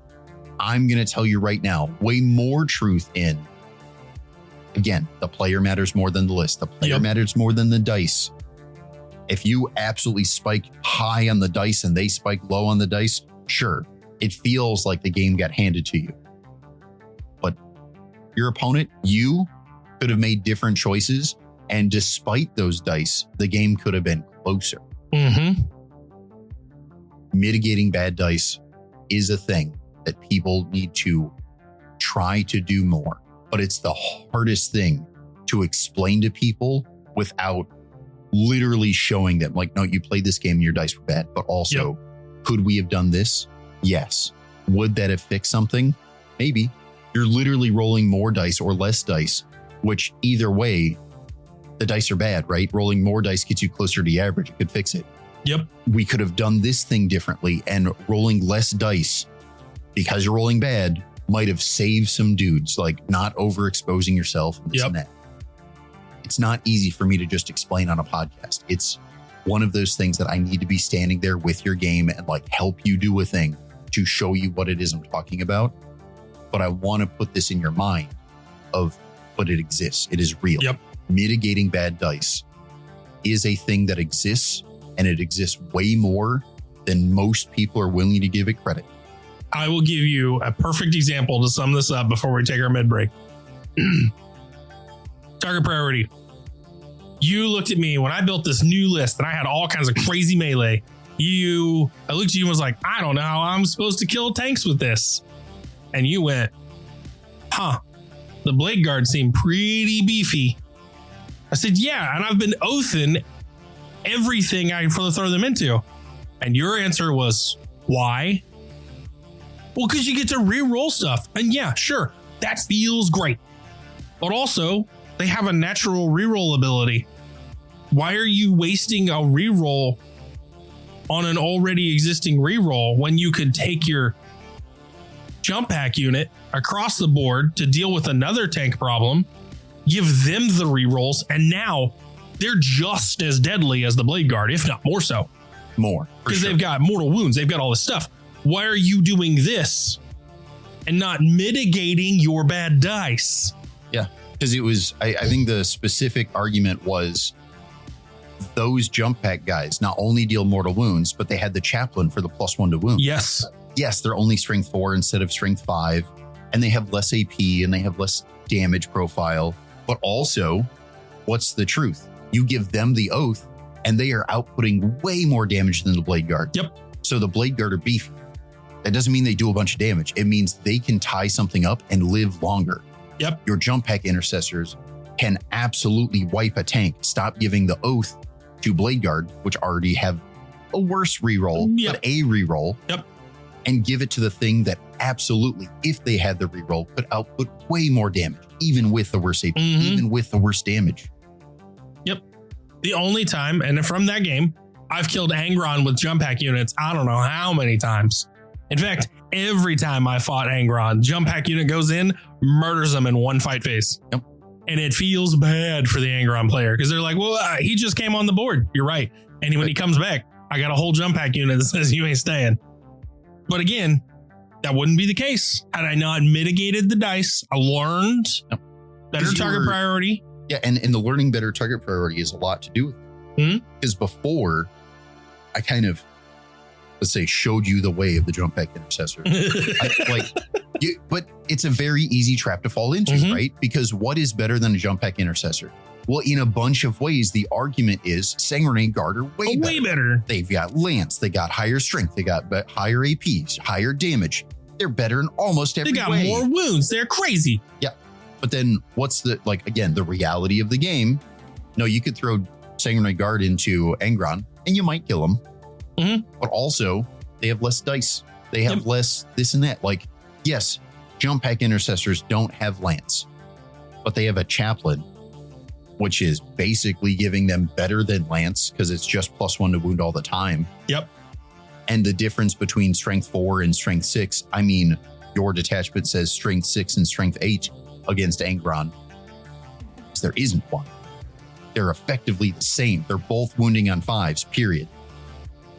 I'm going to tell you right now, way more truth in, again, the player matters more than the list. The player matters more than the dice. If you absolutely spike high on the dice and they spike low on the dice, sure, it feels like the game got handed to you. But your opponent, you could have made different choices. And despite those dice, the game could have been closer. Mm-hmm. Mitigating bad dice is a thing that people need to try to do more. But it's the hardest thing to explain to people without literally showing them, like, no, you played this game and your dice were bad. But also, could we have done this? Yes. Would that have fixed something? Maybe. You're literally rolling more dice or less dice, which either way, the dice are bad, right? Rolling more dice gets you closer to the average. It could fix it. Yep. We could have done this thing differently, and rolling less dice because you're rolling bad might have saved some dudes, like not overexposing yourself and this and that. It's not easy for me to just explain on a podcast. It's one of those things that I need to be standing there with your game and like help you do a thing to show you what it is I'm talking about. But I want to put this in your mind of, but it exists. It is real. Yep. Mitigating bad dice is a thing that exists, and it exists way more than most people are willing to give it credit. I will give you a perfect example to sum this up before we take our mid break. Target priority. You looked at me when I built this new list and I had all kinds of crazy melee. I looked at you and was like, I don't know how I'm supposed to kill tanks with this. And you went, the blade guards seem pretty beefy. I said, yeah, and I've been oathing everything I throw them into. And your answer was, why? Well, because you get to re-roll stuff. And yeah, sure, that feels great. But also, they have a natural re-roll ability. Why are you wasting a re-roll on an already existing re-roll when you could take your jump pack unit across the board to deal with another tank problem, give them the re-rolls, and now they're just as deadly as the blade guard, if not more so. More. Because they've got mortal wounds, they've got all this stuff. Why are you doing this and not mitigating your bad dice? Yeah, because it was, I think the specific argument was those jump pack guys not only deal mortal wounds, but they had the chaplain for the +1 to wound. Yes. Yes, they're only strength 4 instead of strength 5, and they have less AP and they have less damage profile. But also, what's the truth? You give them the oath and they are outputting way more damage than the blade guard. Yep. So the blade guard are beefy. That doesn't mean they do a bunch of damage. It means they can tie something up and live longer. Yep. Your jump pack intercessors can absolutely wipe a tank. Stop giving the oath to blade guard, which already have a worse reroll, but a reroll. Yep. And give it to the thing that absolutely, if they had the reroll, could output way more damage, even with the worst AP, even with the worst damage. Yep. The only time, and from that game, I've killed Angron with jump pack units, I don't know how many times. In fact, every time I fought Angron, jump pack unit goes in, murders them in one fight phase. Yep. And it feels bad for the Angron player because they're like, well, he just came on the board. You're right. And when he comes back, I got a whole jump pack unit that says you ain't staying. But again, that wouldn't be the case had I not mitigated the dice. I learned better target priority. Yeah, and the learning better target priority is a lot to do with it. Because before, I kind of, let's say, showed you the way of the jump pack intercessor. But it's a very easy trap to fall into, right? Because what is better than a jump pack intercessor? Well, in a bunch of ways, the argument is Sanguinary Guard are way better. They've got Lance, they got higher strength, they got higher APs, higher damage. They're better in almost every way. They got more wounds. They're crazy. Yeah. But then what's the, again, the reality of the game? No, you could throw Sanguinary Guard into Angron and you might kill him. But also, they have less dice. They have less this and that. Yes, jump pack intercessors don't have Lance, but they have a chaplain, which is basically giving them better than Lance because it's just +1 to wound all the time. Yep. And the difference between strength 4 and strength 6, I mean, your detachment says strength 6 and strength 8 against Angron. There isn't one. They're effectively the same. They're both wounding on 5s, period.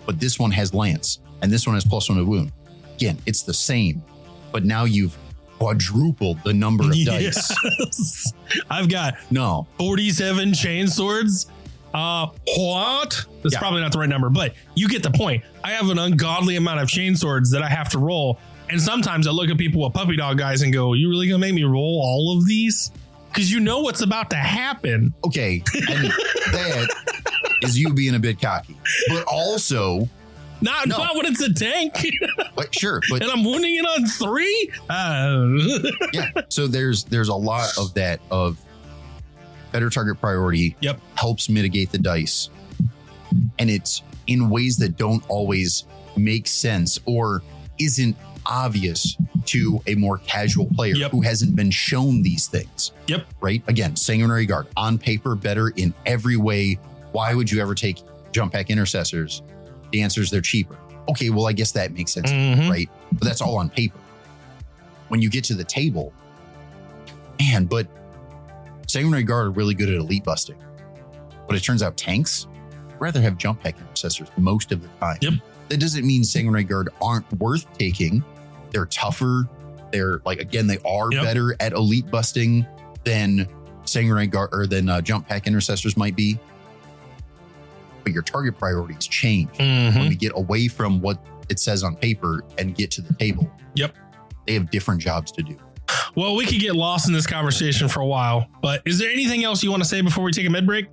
But this one has Lance and this one has +1 to wound. Again, it's the same, but now you've quadrupled the number of dice. I've got 47 chain swords. What? That's probably not the right number, but you get the point. I have an ungodly amount of chain swords that I have to roll. And sometimes I look at people with puppy dog guys and go, you really gonna make me roll all of these? Because you know what's about to happen. Okay. And that is you being a bit cocky, but also not when it's a tank. But sure. But and I'm wounding it on 3. Yeah. So there's a lot of that of better target priority. Yep. Helps mitigate the dice. And it's in ways that don't always make sense or isn't obvious to a more casual player who hasn't been shown these things. Yep. Right? Again, Sanguinary Guard on paper better in every way. Why would you ever take jump pack intercessors? The answer is they're cheaper. Okay, well, I guess that makes sense, right? But that's all on paper. When you get to the table, man, but Sanguinary Guard are really good at elite busting. But it turns out tanks rather have jump pack intercessors most of the time. Yep. That doesn't mean Sanguinary Guard aren't worth taking. They're tougher. They're again, they are better at elite busting than Sanguinary Guard or than jump pack intercessors might be. But your target priorities change when we get away from what it says on paper and get to the table. Yep. They have different jobs to do. Well, we could get lost in this conversation for a while, but is there anything else you want to say before we take a mid break?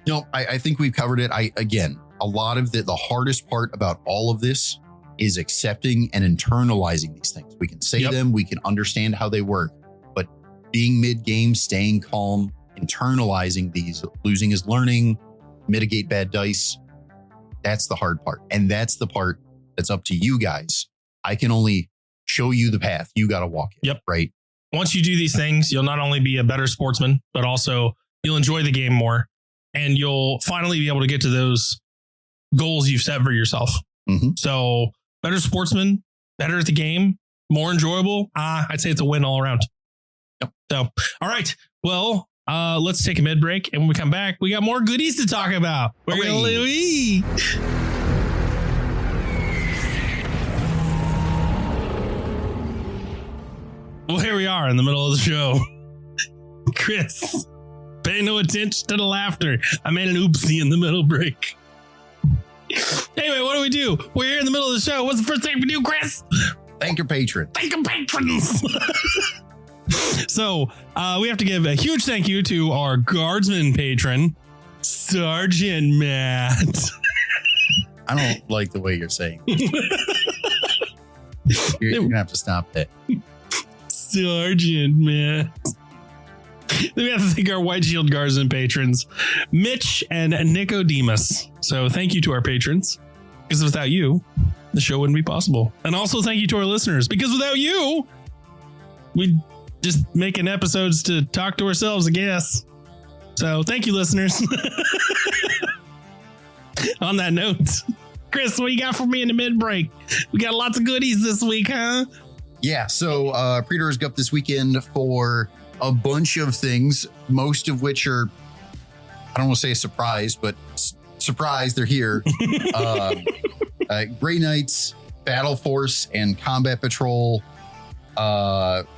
No, I think we've covered it. Again, a lot of the hardest part about all of this is accepting and internalizing these things. We can say them, we can understand how they work, but being mid-game, staying calm, internalizing these, losing is learning, mitigate bad dice. That's the hard part. And that's the part that's up to you guys. I can only show you the path. You got to walk it. Yep. Right. Once you do these things, you'll not only be a better sportsman, but also you'll enjoy the game more and you'll finally be able to get to those goals you've set for yourself. So better sportsman, better at the game, more enjoyable. I'd say it's a win all around. Yep. So, all right. Well, let's take a mid break. And when we come back, we got more goodies to talk about. We're going to Well, here we are in the middle of the show. Chris, pay no attention to the laughter. I made an oopsie in the middle break. Anyway, what do? We're here in the middle of the show. What's the first thing we do, Chris? Thank your patron. Thank your patrons. So we have to give a huge thank you to our guardsman patron, Sergeant Matt. I don't like the way you're saying it. You're going to have to stop that. Sergeant Matt. Then we have to thank our White Shield Guardsman patrons, Mitch and Nicodemus. So thank you to our patrons, because without you, the show wouldn't be possible. And also thank you to our listeners, because without you, we'd just making episodes to talk to ourselves, I guess. So thank you, listeners. On that note, Chris, what you got for me in the mid break? We got lots of goodies this week, huh? Yeah. So pre-orders go up this weekend for a bunch of things, most of which are, I don't want to say a surprise, but surprise, they're here. Grey Knights, Battle Force, and Combat Patrol.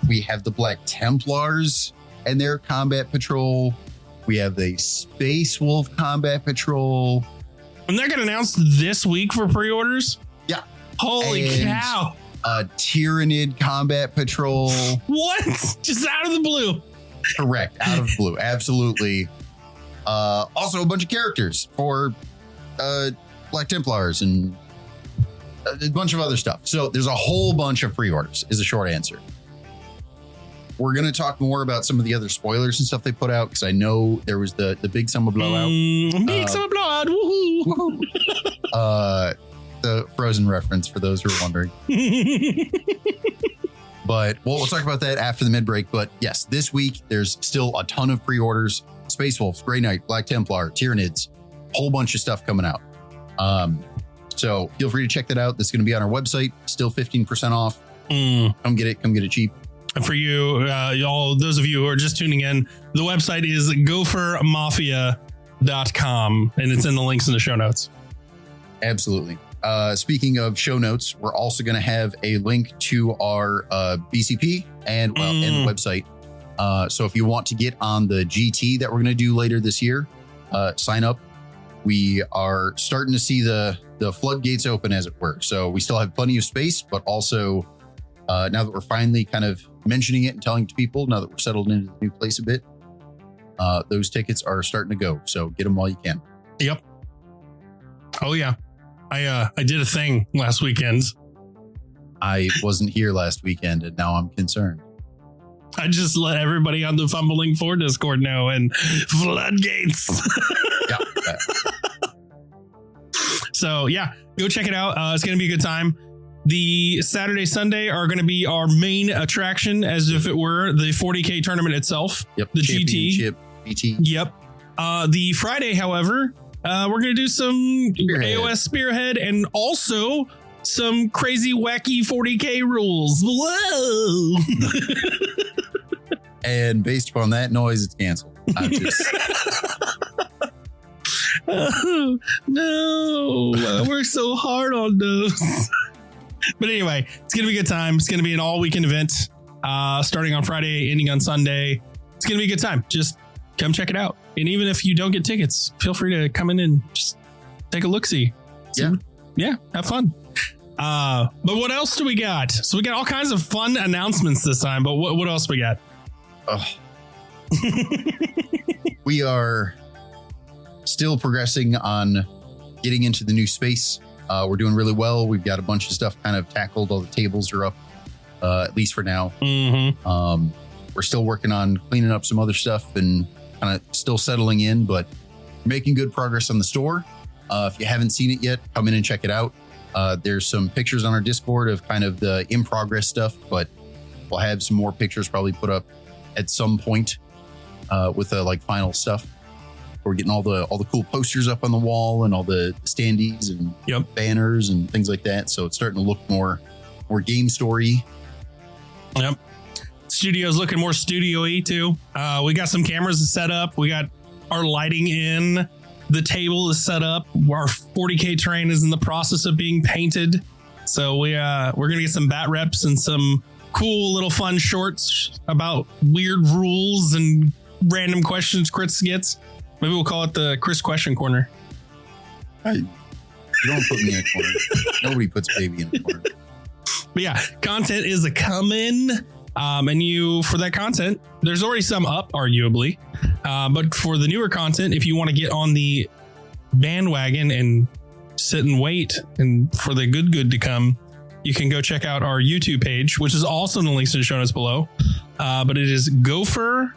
We have the Black Templars and their Combat Patrol. We have a Space Wolf Combat Patrol. And that got announced this week for pre-orders? Yeah. Holy cow. A Tyrannid Combat Patrol. What? Just out of the blue. Correct. Out of the blue. Absolutely. Also a bunch of characters for Black Templars and a bunch of other stuff. So there's a whole bunch of pre-orders is the short answer. We're going to talk more about some of the other spoilers and stuff they put out because I know there was the big summer blowout. Big summer blowout. Woohoo. The Frozen reference for those who are wondering. But we'll talk about that after the mid-break. But yes, this week there's still a ton of pre-orders. Space Wolves, Grey Knight, Black Templar, Tyranids, whole bunch of stuff coming out. So feel free to check that out. That's going to be on our website. Still 15% off. Come get it. Come get it cheap. And for you, y'all, those of you who are just tuning in, the website is gophermafia.com, and it's in the links in the show notes. Absolutely. Speaking of show notes, we're also going to have a link to our BCP and the website. So if you want to get on the GT that we're going to do later this year, sign up. We are starting to see the floodgates open, as it were. So we still have plenty of space, but also now that we're finally kind of mentioning it and telling it to people, now that we're settled into the new place a bit, those tickets are starting to go. So get them while you can. Yep. Oh, yeah. I did a thing last weekend. I wasn't here last weekend, and now I'm concerned. I just let everybody on the Fumbling 4 Discord know, and floodgates. Yeah. So, yeah, go check it out. It's going to be a good time. The Saturday, Sunday are going to be our main attraction, as if it were the 40K tournament itself. Yep. The GT. Yep. The Friday, however, we're going to do some AOS Spearhead and also some crazy, wacky 40K rules. Whoa. And based upon that noise, it's canceled. Oh, no, I worked so hard on those. But anyway, it's going to be a good time. It's going to be an all-weekend event starting on Friday, ending on Sunday. It's going to be a good time. Just come check it out. And even if you don't get tickets, feel free to come in and just take a look-see. Yeah, have fun. But what else do we got? So we got all kinds of fun announcements this time, but what else we got? We are still progressing on getting into the new space. We're doing really well. We've got a bunch of stuff kind of tackled. All the tables are up, at least for now. We're still working on cleaning up some other stuff and kind of still settling in, but making good progress on the store. If you haven't seen it yet, come in and check it out. There's some pictures on our Discord of kind of the in progress stuff, but we'll have some more pictures probably put up at some point with the like final stuff. We're getting all the cool posters up on the wall and all the standees and banners and things like that. So it's starting to look more game story. Yep. Studio's looking more studio-y too. We got some cameras set up. We got our lighting in. The table is set up. Our 40K terrain is in the process of being painted. So we're gonna get some bat reps and some cool little fun shorts about weird rules and random questions Chris gets. Maybe we'll call it the Chris Question Corner. You don't put me in a corner. Nobody puts baby in a corner. But yeah, content is a coming. And for that content, there's already some up, arguably. But for the newer content, if you want to get on the bandwagon and sit and wait and for the good to come, you can go check out our YouTube page, which is also in the links in the show notes below. But it is Gopher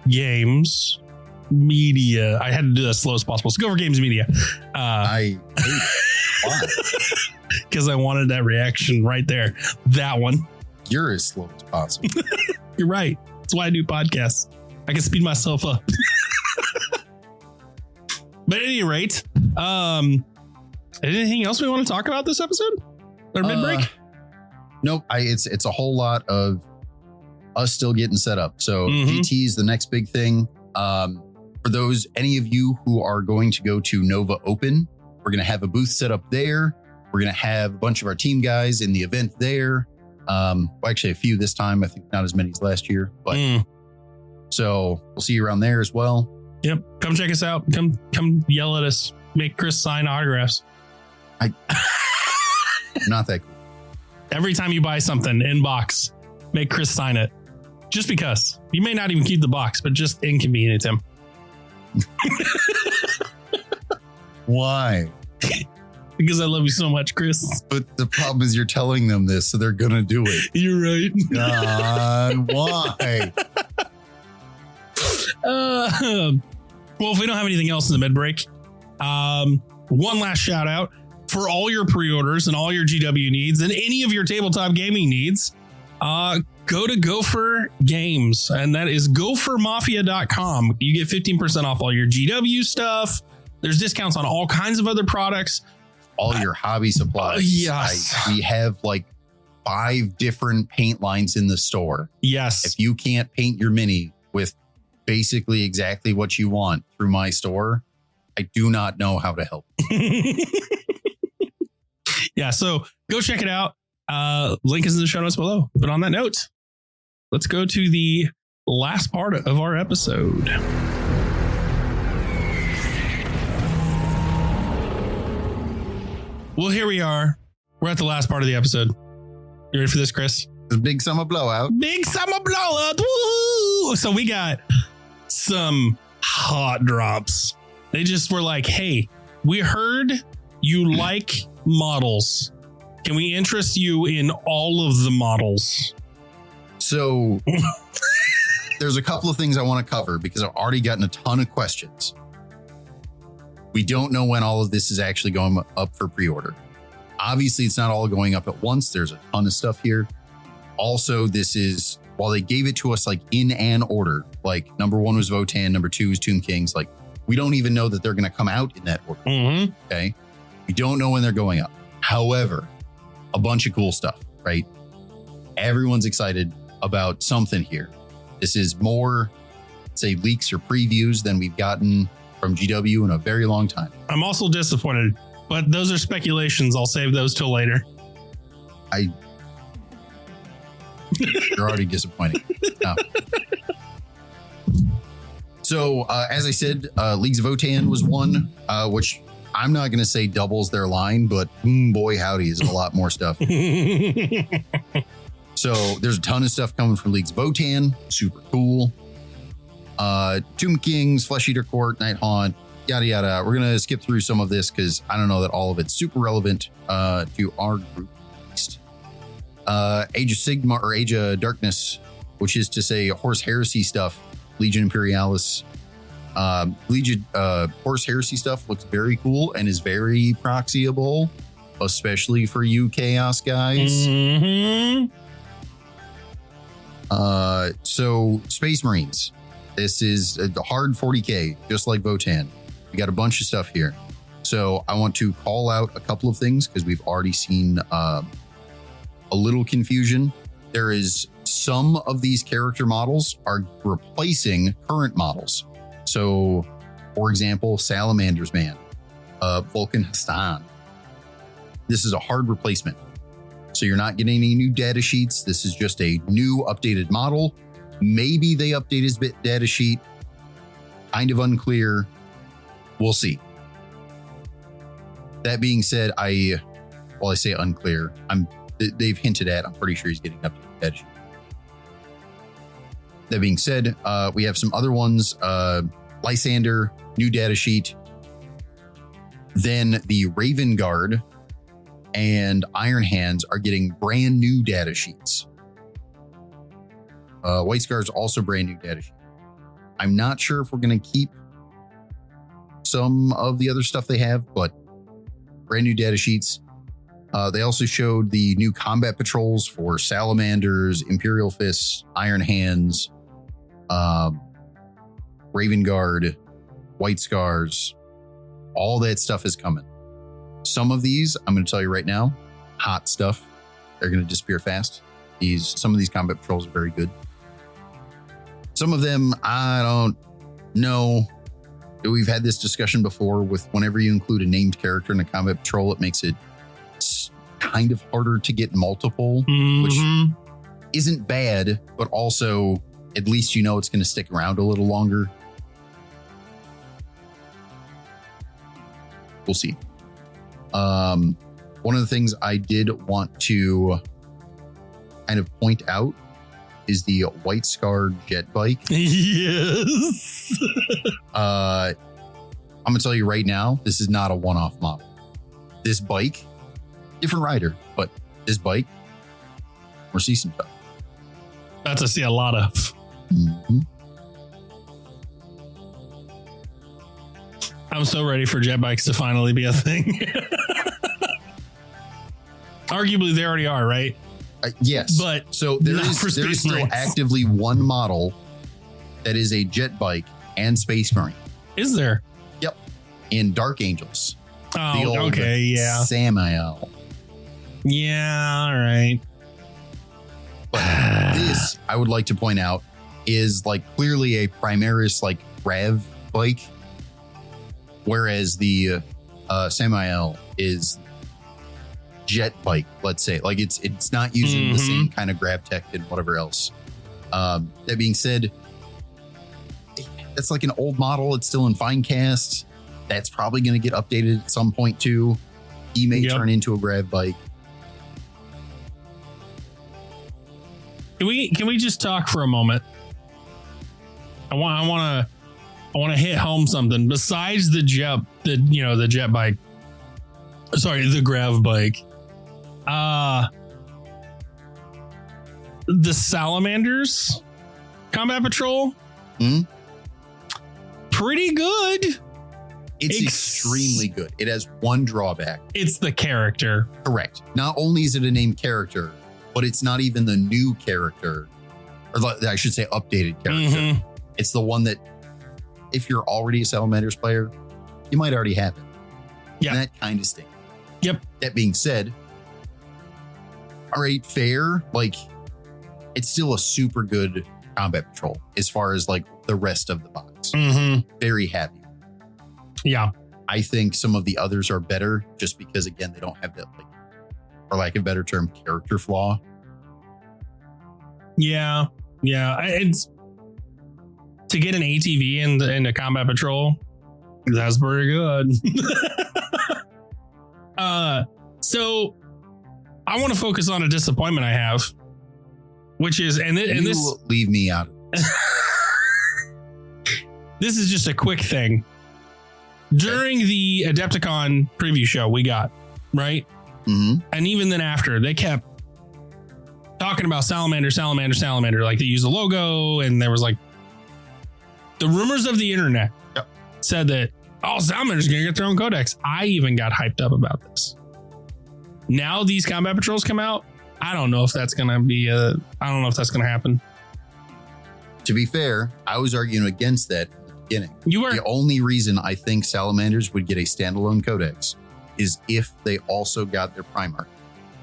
Games Media. I had to do that as slow as possible. So Gopher Games Media. I hate it. Why? Because I wanted that reaction right there. That one. You're as slow as possible. You're right. That's why I do podcasts. I can speed myself up. But at any rate, anything else we want to talk about this episode? Or mid-break? Nope. It's a whole lot of us still getting set up. So GT is the next big thing. For any of you who are going to go to Nova Open, we're going to have a booth set up there. We're going to have a bunch of our team guys in the event there. Well, actually, a few this time. I think not as many as last year, but so we'll see you around there as well. Yep. Come check us out. Come yell at us. Make Chris sign autographs. I'm not that cool. Every time you buy something in box, make Chris sign it. Just because. You may not even keep the box, but just inconvenience him. Why? Because I love you so much, Chris. But the problem is you're telling them this, so they're going to do it. You're right. God, why? Well, if we don't have anything else in the mid break, one last shout out for all your pre-orders and all your GW needs and any of your tabletop gaming needs. Go to Gopher Games, and that is gophermafia.com. You get 15% off all your GW stuff. There's discounts on all kinds of other products. All your hobby supplies. Yes. We have like 5 different paint lines in the store. Yes. If you can't paint your mini with basically exactly what you want through my store, I do not know how to help. Yeah, so go check it out. Link is in the show notes below. But on that note, let's go to the last part of our episode. Well, here we are. We're at the last part of the episode. You ready for this, Chris? The big summer blowout. Big summer blowout. Woo! So we got some hot drops. They just were like, hey, we heard you like models. Can we interest you in all of the models? So there's a couple of things I want to cover because I've already gotten a ton of questions. We don't know when all of this is actually going up for pre-order. Obviously, it's not all going up at once. There's a ton of stuff here. Also, this is, while they gave it to us like in an order, like number 1 was Votann, number 2 was Tomb Kings. Like we don't even know that they're going to come out in that order. Mm-hmm. Okay. We don't know when they're going up. However, a bunch of cool stuff, right? Everyone's excited about something here. This is more, say, leaks or previews than we've gotten from GW in a very long time. I'm also disappointed, but those are speculations. I'll save those till later. You're already disappointing. No. So, as I said, Leagues of Votann was one, which I'm not going to say doubles their line, but boy, howdy, is a lot more stuff. So there's a ton of stuff coming from Leagues of Votann. Super cool. Tomb Kings, Flesh Eater Court, Night Haunt, yada, yada. We're going to skip through some of this because I don't know that all of it's super relevant to our group. At least. Age of Sigma or Age of Darkness, which is to say Horse Heresy stuff, Legion Imperialis. Legion Horse Heresy stuff looks very cool and is very proxyable, especially for you Chaos guys. Mm-hmm. So Space Marines. This is a hard 40K, just like Votann. We got a bunch of stuff here. So I want to call out a couple of things because we've already seen a little confusion. There is some of these character models are replacing current models. So, for example, Salamander's Man, Vulcan Hassan. This is a hard replacement. So you're not getting any new data sheets. This is just a new updated model. Maybe they update his data sheet. Kind of unclear. We'll see. That being said, I say unclear. They've hinted at, I'm pretty sure he's getting updated data sheet. That being said, we have some other ones. Lysander, new data sheet. Then the Raven Guard and Iron Hands are getting brand new data sheets. White Scar's also brand new data sheet. I'm not sure if we're going to keep some of the other stuff they have, but brand new data sheets. They also showed the new combat patrols for Salamanders, Imperial Fists, Iron Hands, Raven Guard, White Scars. All that stuff is coming. Some of these, I'm going to tell you right now, hot stuff. They're going to disappear fast. Some of these combat patrols are very good. Some of them, I don't know. We've had this discussion before with whenever you include a named character in a combat patrol, it makes it kind of harder to get multiple, which isn't bad, but also at least you know it's going to stick around a little longer. We'll see. One of the things I did want to kind of point out is the White Scar jet bike. Yes. I'm going to tell you right now, this is not a one-off model. This bike, different rider, but this bike, we'll see some stuff. That's to see a lot of. Mm-hmm. I'm so ready for jet bikes to finally be a thing. Arguably, they already are, right? Yes. But so there's still Marines. actively one model that is a jet bike and Space Marine. Is there? Yep. In Dark Angels. Oh, The old okay. Yeah. Samael. Yeah. All right. But this, I would like to point out, is like clearly a Primaris like Rev bike, whereas the Samael is jet bike, let's say. Like it's not using the same kind of grab tech and whatever else. That being said, that's like an old model. It's still in fine cast. That's probably going to get updated at some point too. He may turn into a grab bike. Can we just talk for a moment? I want to hit home something besides the jet bike. Sorry, the grav bike. The Salamanders Combat Patrol. Pretty good. It's extremely good. It has one drawback. It's the character. Correct. Not only is it a named character, but it's not even the new character, or I should say updated character. It's the one that, if you're already a Salamanders player, you might already have it. Yeah. And that kind of stinks. Yep. That being said, all right, fair. Like, it's still a super good combat patrol as far as like the rest of the box. Very happy. Yeah. I think some of the others are better just because, again, they don't have that, like, for lack of a better term, character flaw. Yeah. Yeah. It's to get an ATV in the combat patrol. That's pretty good. So I want to focus on a disappointment I have, which is, and this leave me out of this. This is just a quick thing. During the Adepticon preview show we got, right? And even then after, they kept talking about Salamander, like they used the logo, and there was like the rumors of the internet said that, oh, Salamander's gonna get their own codex. I even got hyped up about this. Now these combat patrols come out. I don't know if that's gonna be I don't know if that's gonna happen. To be fair, I was arguing against that from the beginning. You were. The only reason I think Salamanders would get a standalone codex is if they also got their Primarch,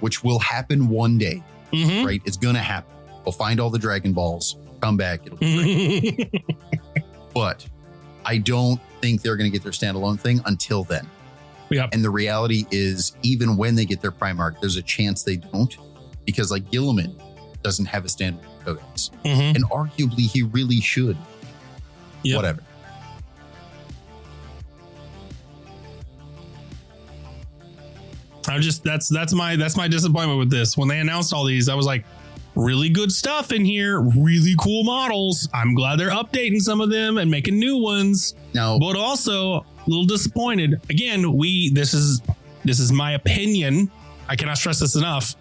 which will happen one day, right? It's gonna happen. We'll find all the Dragon Balls, come back, it'll be great. But I don't think they're gonna get their standalone thing until then. Yep. And the reality is, even when they get their Primarch, there's a chance they don't, because like Gilliman doesn't have a standalone codex, and arguably he really should. Whatever. That's my disappointment with this. When they announced all these, I was like, really good stuff in here, really cool models. I'm glad they're updating some of them and making new ones. Now, but also a little disappointed. Again, this is my opinion. I cannot stress this enough.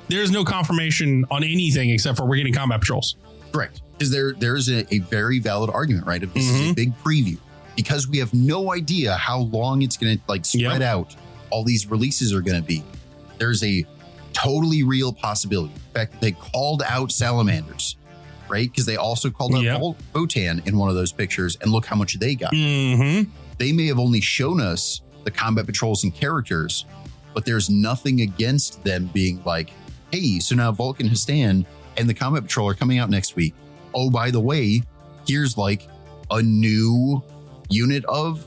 There's no confirmation on anything except for we're getting combat patrols. Correct. Because there's a very valid argument, right? If this is a big preview, because we have no idea how long it's going to like spread out. All these releases are going to be. There's a totally real possibility. In fact, they called out Salamanders, right? Because they also called out Votan in one of those pictures, and look how much they got. They may have only shown us the combat patrols and characters, but there's nothing against them being like, hey, so now Vulcan Hastan and the combat patrol are coming out next week. Oh, by the way, here's like a new unit of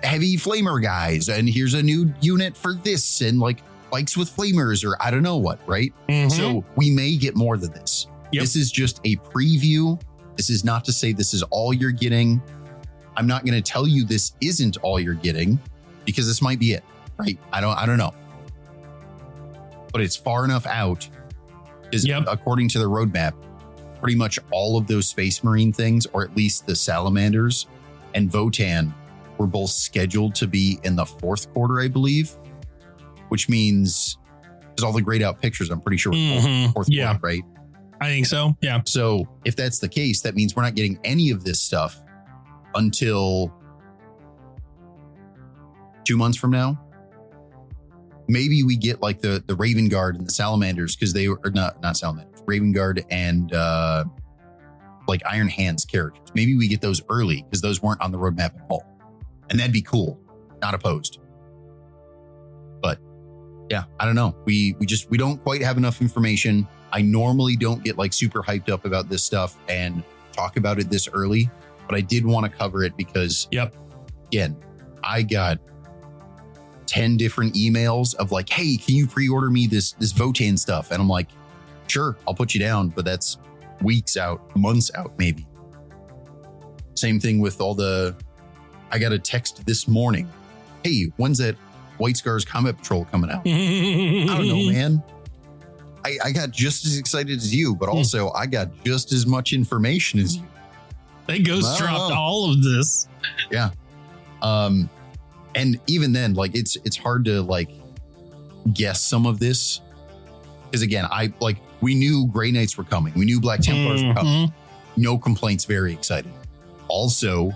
heavy flamer guys, and here's a new unit for this, and like spikes with flamers or I don't know what, right? Mhm. So we may get more than this. Yep. This is just a preview. This is not to say this is all you're getting. I'm not going to tell you this isn't all you're getting because this might be it, right? I don't know. But it's far enough out because according to the roadmap, pretty much all of those Space Marine things, or at least the Salamanders and Votan, were both scheduled to be in the fourth quarter, I believe, which means because all the grayed out pictures, I'm pretty sure fourth quarter, right? I think so. Yeah. So if that's the case, that means we're not getting any of this stuff until 2 months from now. Maybe we get like the Raven Guard and the Salamanders because they were not Salamanders, Raven Guard and like Iron Hands characters. Maybe we get those early because those weren't on the roadmap at all. And that'd be cool. Not opposed. But yeah, I don't know. We don't quite have enough information. I normally don't get like super hyped up about this stuff and talk about it this early, but I did want to cover it because again, I got 10 different emails of like, hey, can you pre-order me this Votan stuff? And I'm like, sure, I'll put you down, but that's weeks out, months out, maybe. Same thing with I got a text this morning. Hey, when's that White Scars Combat Patrol coming out? I don't know, man. I got just as excited as you, but also I got just as much information as you. They ghost dropped all of this. Yeah. And even then, like it's hard to like guess some of this. Because again, we knew Grey Knights were coming. We knew Black Templars were coming. No complaints, very excited. Also,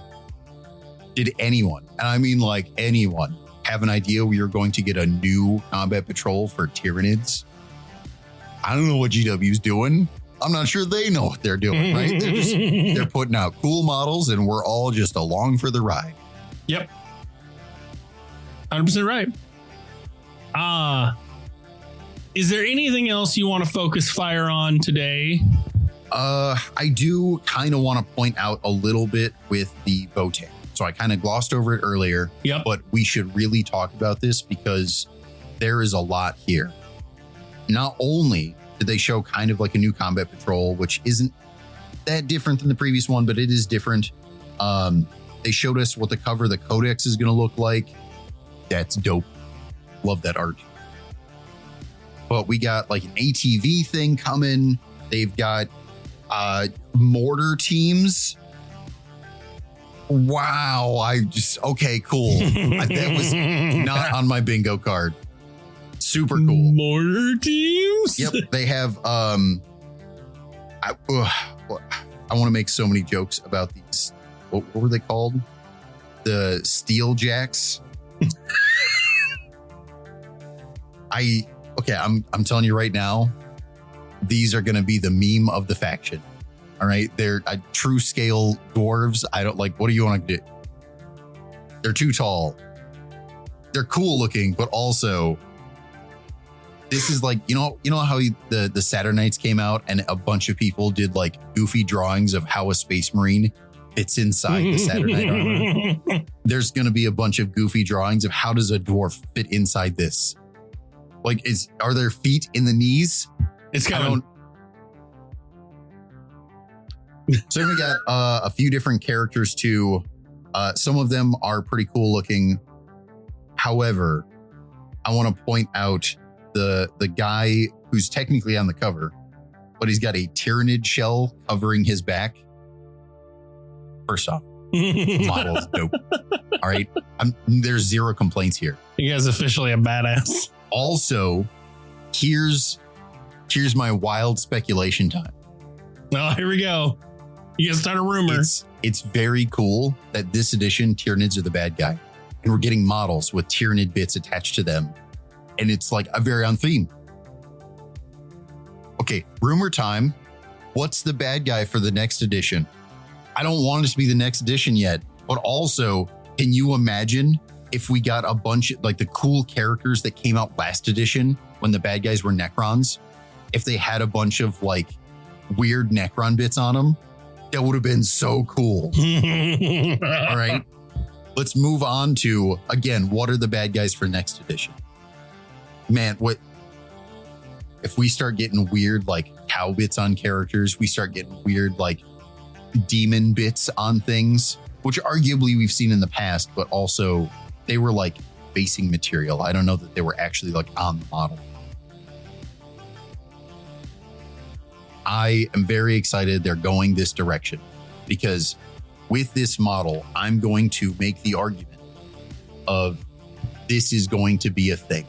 did anyone, and I mean like anyone, have an idea we were going to get a new combat patrol for Tyranids? I don't know what GW's doing. I'm not sure they know what they're doing, right? They're putting out cool models and we're all just along for the ride. Yep. 100% right. Is there anything else you want to focus fire on today? I do kind of want to point out a little bit with the Votan. So I kind of glossed over it earlier, but we should really talk about this because there is a lot here. Not only did they show kind of like a new combat patrol, which isn't that different than the previous one, but it is different. They showed us what the cover of the Codex is going to look like. That's dope. Love that art. But we got like an ATV thing coming. They've got mortar teams. Wow. Okay, cool. That was not on my bingo card. Super cool. Mortar teams? Yep. They have, I want to make so many jokes about these. What were they called? The Steel Jacks. I'm telling you right now, these are going to be the meme of the faction. All right. They're true scale dwarves. I don't like, what do you want to do? They're too tall. They're cool looking, but also this is like, you know how the Saturnites came out and a bunch of people did like goofy drawings of how a Space Marine fits inside the Saturnite armor. There's going to be a bunch of goofy drawings of how does a dwarf fit inside this? Like, are their feet in the knees? It's kind So we got a few different characters too. Some of them are pretty cool looking. However, I want to point out the guy who's technically on the cover, but he's got a Tyranid shell covering his back. First off, model is dope. All right. There's zero complaints here. You guys officially a badass. Also, here's my wild speculation time. Oh, here we go. You guys start a rumor. It's very cool that this edition Tyranids are the bad guy, and we're getting models with Tyranid bits attached to them, and it's like a very on theme. Okay, rumor time. What's the bad guy for the next edition? I don't want it to be the next edition yet, but also, can you imagine if we got a bunch of like the cool characters that came out last edition when the bad guys were Necrons? If they had a bunch of like weird Necron bits on them, that would have been so cool. All right, let's move on to, again, what are the bad guys for next edition? man, what if we start getting weird like cow bits on characters? We start getting weird like demon bits on things, which arguably we've seen in the past, but also they were like basing material. I don't know that they were actually like on the model. I am very excited they're going this direction, because with this model, I'm going to make the argument of this is going to be a thing.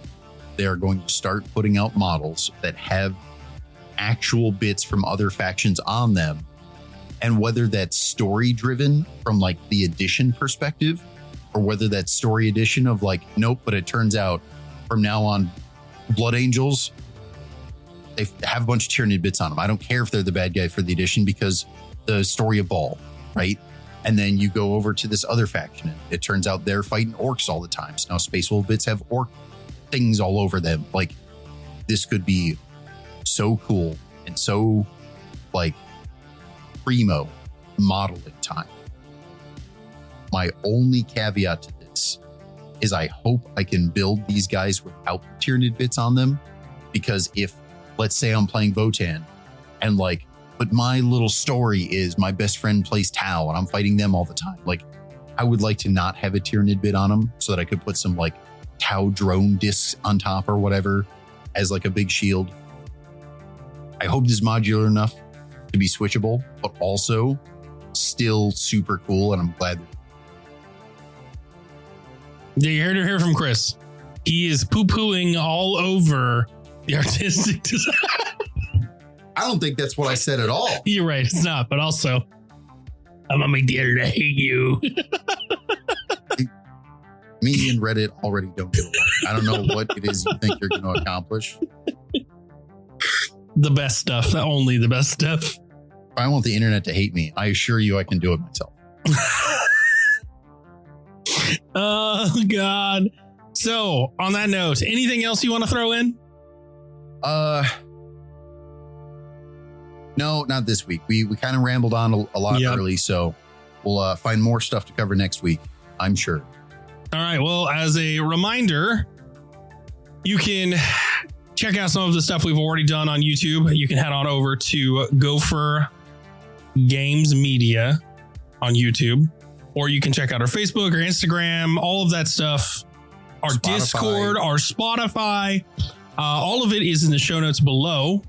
They are going to start putting out models that have actual bits from other factions on them. And whether that's story driven from like the edition perspective, or whether that's story edition of like, nope, but it turns out from now on, Blood Angels, they have a bunch of Tyranid bits on them. I don't care if they're the bad guy for the edition, because the story of Baal, right? And then you go over to this other faction, and it turns out they're fighting orcs all the time. So now Space Wolf bits have orc things all over them. Like, this could be so cool and so like primo modeling time. My only caveat to this is I hope I can build these guys without the Tyranid bits on them, because if, let's say I'm playing Votann and like, but my little story is my best friend plays Tau and I'm fighting them all the time. Like, I would like to not have a Tyranid bit on them so that I could put some like Tau drone discs on top or whatever as like a big shield. I hope this is modular enough to be switchable, but also still super cool. And I'm glad. You heard it here from Chris. He is poo-pooing all over the artistic design. I don't think that's what I said at all. You're right. It's not. But also, I'm going to make the editor hate you. Me and Reddit already don't get along. I don't know what it is you think you're going to accomplish. The best stuff. Only the best stuff. If I want the internet to hate me, I assure you I can do it myself. Oh, God. So, on that note, anything else you want to throw in? No, not this week. We kind of rambled on a lot early, so we'll find more stuff to cover next week, I'm sure. All right. Well, as a reminder, you can check out some of the stuff we've already done on YouTube. You can head on over to Gopher Games Media on YouTube, or you can check out our Facebook or Instagram, all of that stuff, our Spotify. Discord, our Spotify. All of it is in the show notes below,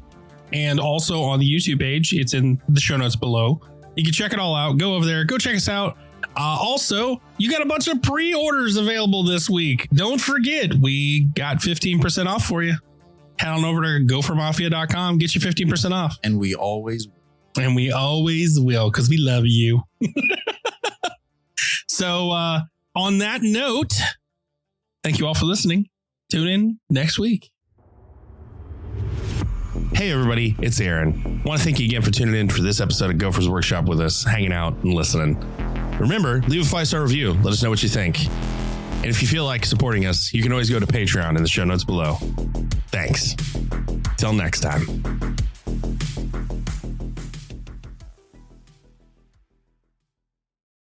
and also on the YouTube page. It's in the show notes below. You can check it all out. Go over there. Go check us out. Also, you got a bunch of pre-orders available this week. Don't forget, we got 15% off for you. Head on over to gophermafia.com. Get you 15% off. And we always will, because we love you. So on that note, thank you all for listening. Tune in next week. Hey, everybody, it's Aaron. I want to thank you again for tuning in for this episode of Gopher's Workshop with us, hanging out and listening. Remember, leave a 5-star review. Let us know what you think. And if you feel like supporting us, you can always go to Patreon in the show notes below. Thanks. Till next time.